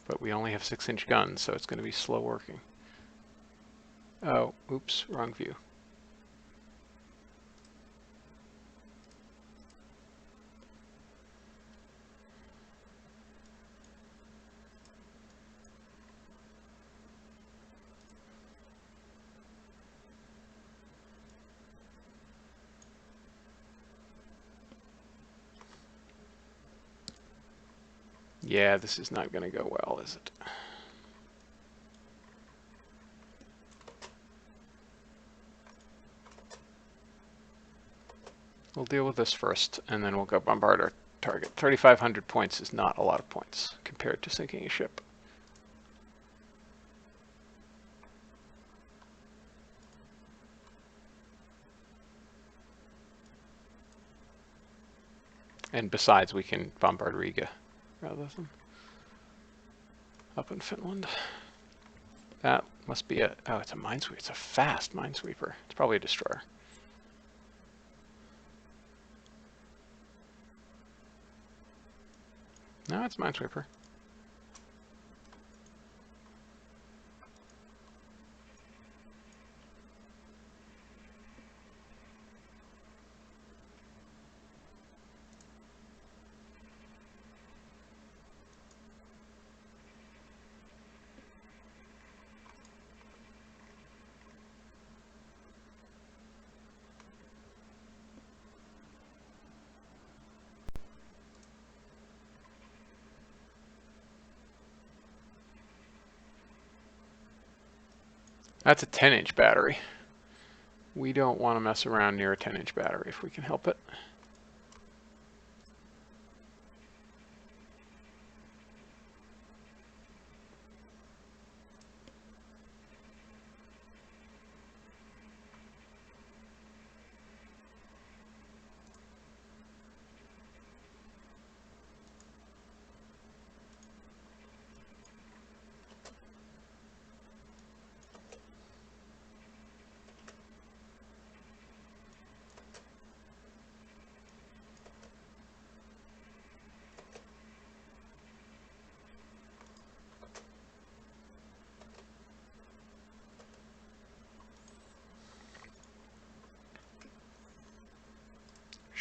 But we only have 6-inch guns, so it's going to be slow working. Oh, oops, wrong view. Yeah, this is not going to go well, is it? We'll deal with this first, and then we'll go bombard our target. 3,500 points is not a lot of points compared to sinking a ship. And besides, we can bombard Riga rather than up in Finland. That must be a, oh, it's a minesweeper. It's a fast minesweeper. It's probably a destroyer. No, it's a minesweeper. That's a 10-inch battery. We don't want to mess around near a 10-inch battery if we can help it.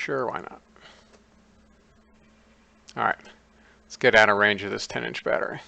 Sure, why not? All right, let's get out of range of this 10-inch battery.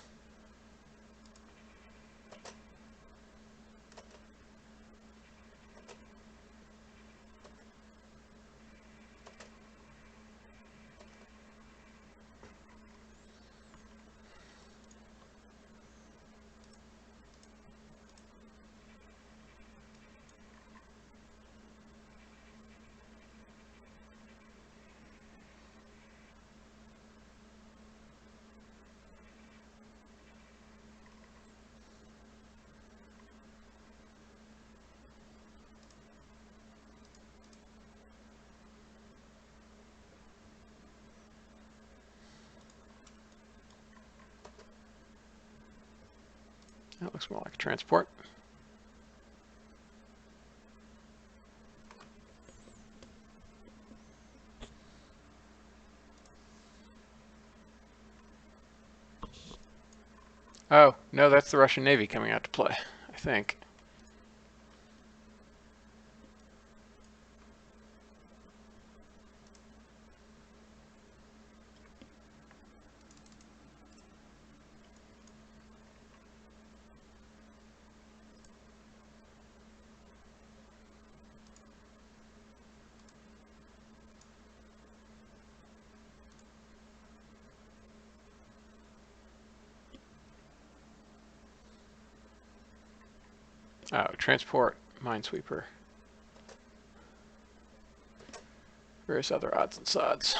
That looks more like a transport. Oh, no, that's the Russian Navy coming out to play, I think. Oh, transport, minesweeper. Various other odds and sods.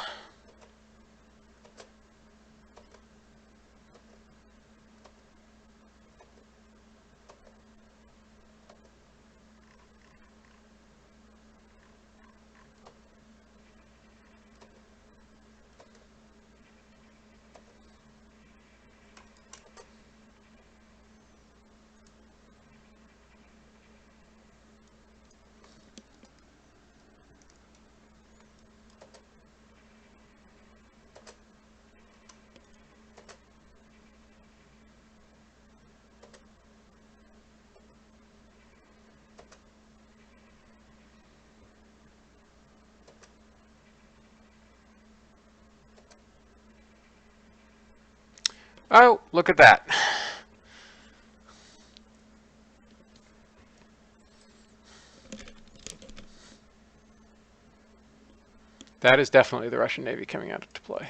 Oh, look at that. That is definitely the Russian Navy coming out to play.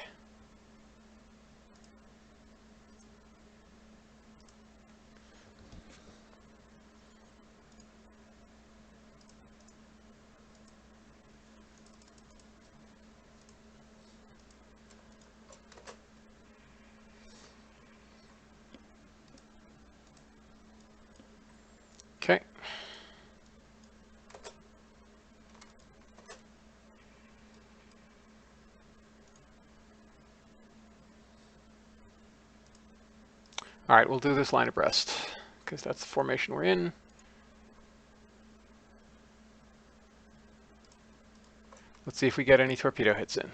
All right, we'll do this line abreast because that's the formation we're in. Let's see if we get any torpedo hits in.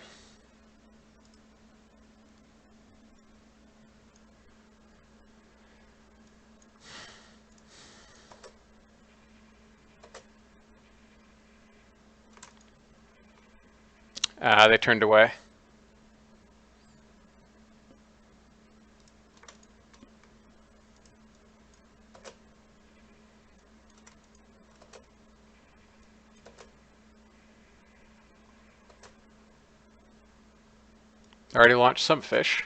They turned away. Already launched some fish.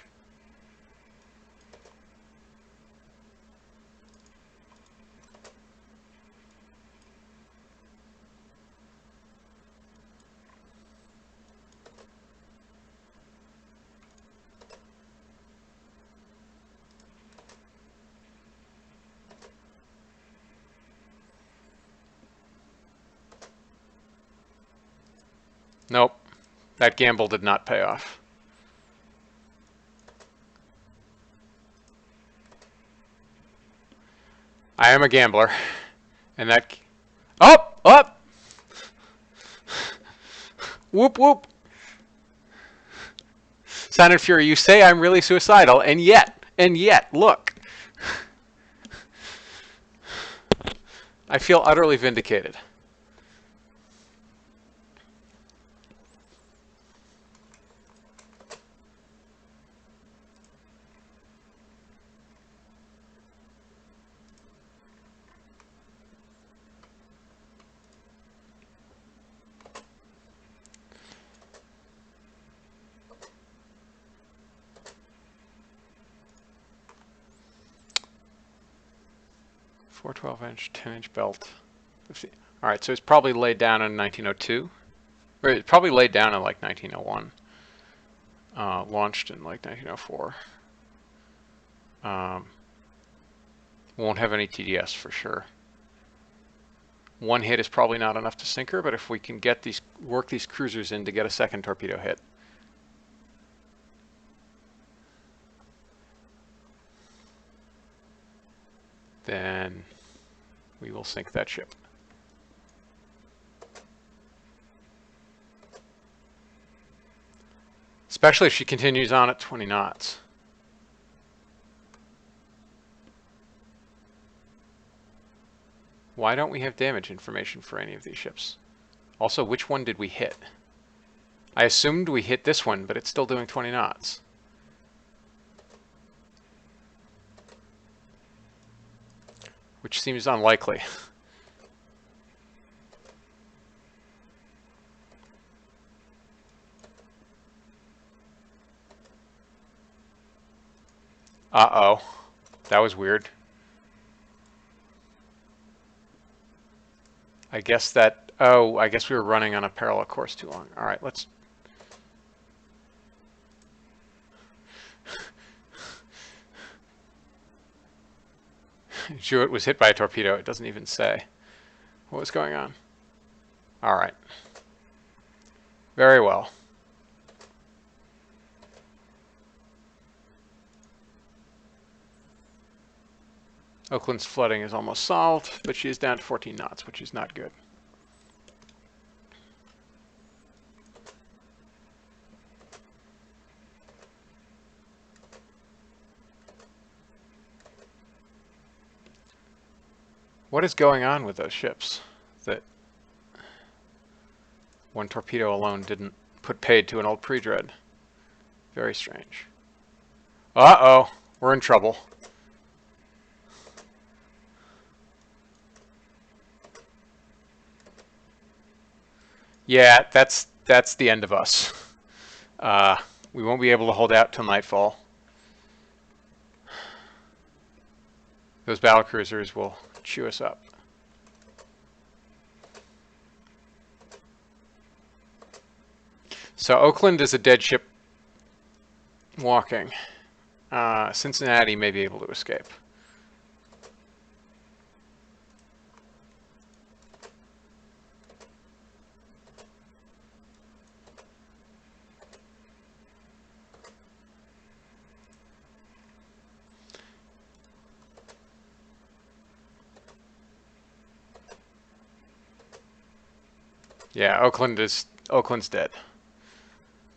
Nope, that gamble did not pay off. I am a gambler, and that... Up! Up! Whoop, whoop! Sound and Fury, you say I'm really suicidal, and yet, look. I feel utterly vindicated. Four 12-inch, 10-inch belt. All right, so it's probably laid down in 1902. Or it's probably laid down in like 1901. Launched in like 1904. Won't have any TDS for sure. One hit is probably not enough to sink her, but if we can get work these cruisers in to get a second torpedo hit. Then we will sink that ship. Especially if she continues on at 20 knots. Why don't we have damage information for any of these ships? Also, which one did we hit? I assumed we hit this one, but it's still doing 20 knots. Which seems unlikely. Uh-oh. That was weird. I guess that... Oh, I guess we were running on a parallel course too long. All right, let's... Jewett was hit by a torpedo. It doesn't even say. What was going on? All right. Very well. Oakland's flooding is almost solved, but she is down to 14 knots, which is not good. What is going on with those ships that one torpedo alone didn't put paid to an old pre-dread? Very strange. Uh-oh, we're in trouble. Yeah, that's the end of us. We won't be able to hold out till nightfall. Those battle cruisers will chew us up. So Oakland is a dead ship walking. Cincinnati may be able to escape. Yeah, Oakland's dead.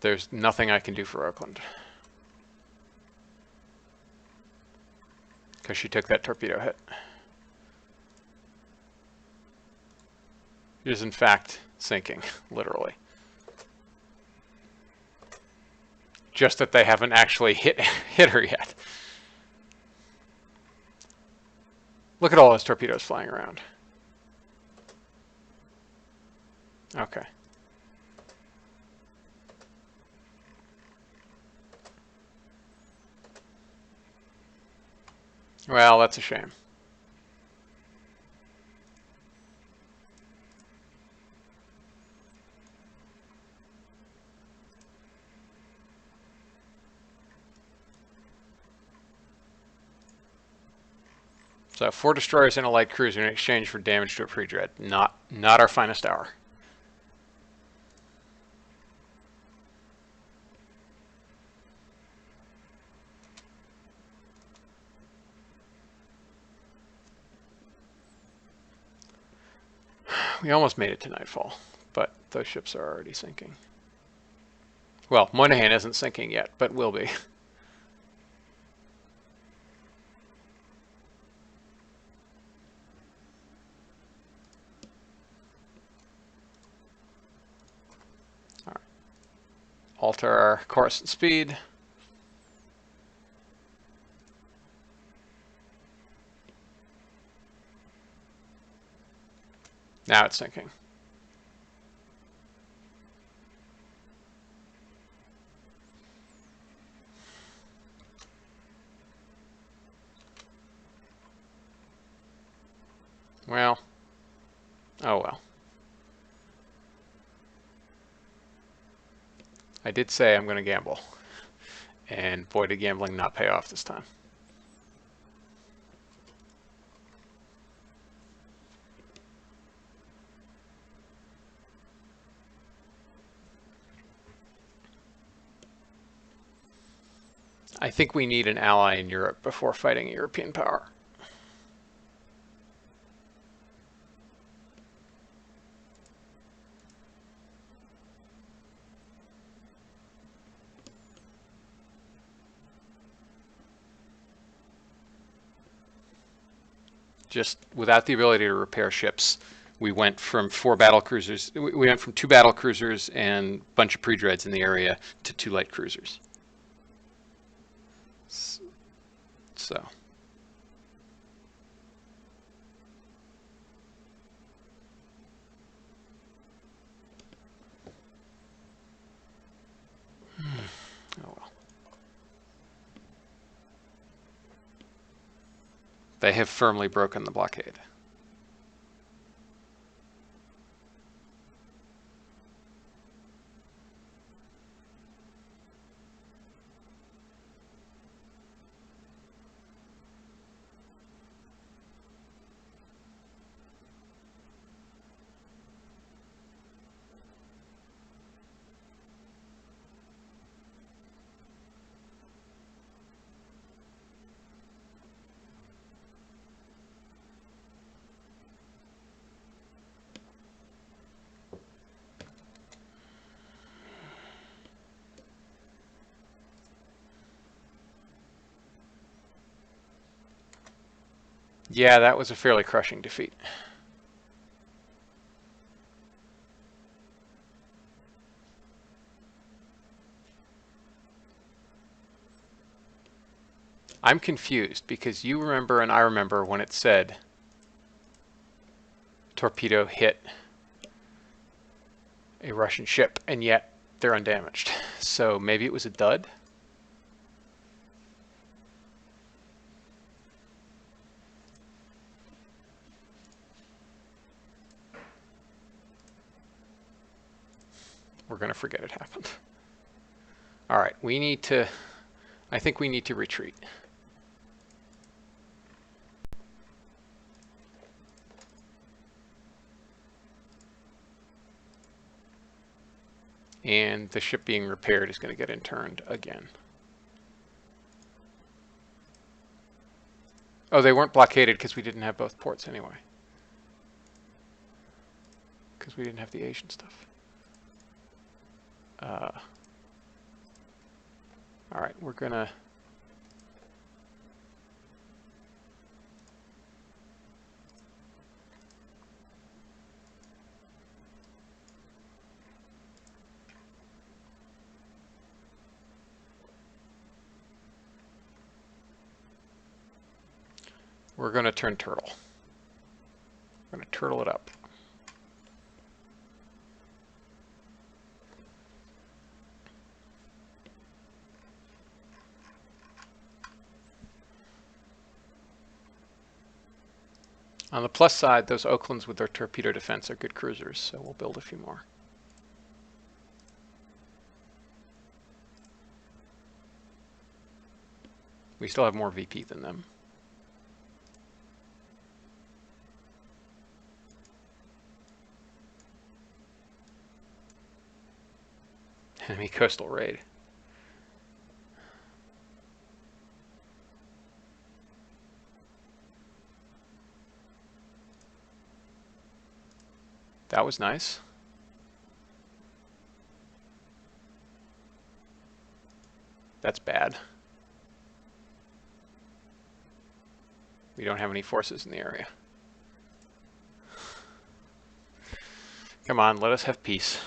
There's nothing I can do for Oakland. Because she took that torpedo hit. It is in fact sinking, literally. Just that they haven't actually hit her yet. Look at all those torpedoes flying around. Okay. Well, that's a shame. So 4 destroyers and a light cruiser in exchange for damage to a pre-dread. Not our finest hour. We almost made it to nightfall, but those ships are already sinking. Well, Moynihan isn't sinking yet, but will be. All right. Alter our course and speed. Now it's sinking. Well, oh well. I did say I'm going to gamble. And boy, did gambling not pay off this time. I think we need an ally in Europe before fighting a European power. Just without the ability to repair ships, we went from 4 battle cruisers. We went from 2 battle cruisers and a bunch of pre-dreads in the area to 2 light cruisers. So. Oh well. They have firmly broken the blockade. Yeah, that was a fairly crushing defeat. I'm confused because you remember and I remember when it said torpedo hit a Russian ship, and yet they're undamaged. So maybe it was a dud? We're going to forget it happened. All right, I think we need to retreat. And the ship being repaired is going to get interned again. Oh, they weren't blockaded because we didn't have both ports anyway. because we didn't have the Asian stuff. All right, we're gonna turn turtle. We're gonna turtle it up. On the plus side, those Oaklands with their torpedo defense are good cruisers, so we'll build a few more. We still have more VP than them. Enemy coastal raid. That was nice. That's bad. We don't have any forces in the area. Come on, let us have peace.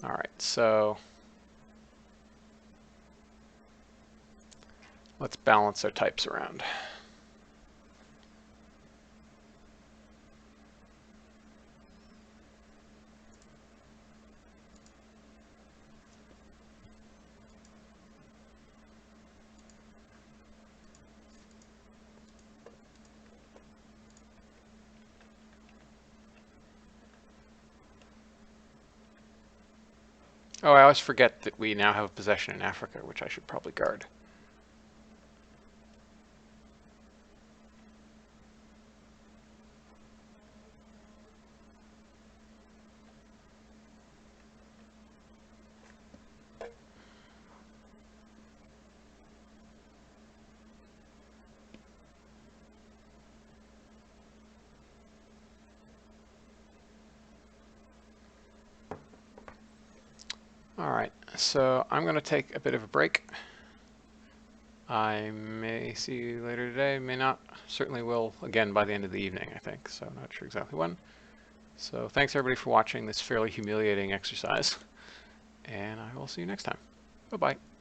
All right, so let's balance our types around. Oh, I always forget that we now have a possession in Africa, which I should probably guard. All right, so I'm going to take a bit of a break. I may see you later today, may not. Certainly will again by the end of the evening, I think, so I'm not sure exactly when. So thanks everybody for watching this fairly humiliating exercise, and I will see you next time. Bye-bye.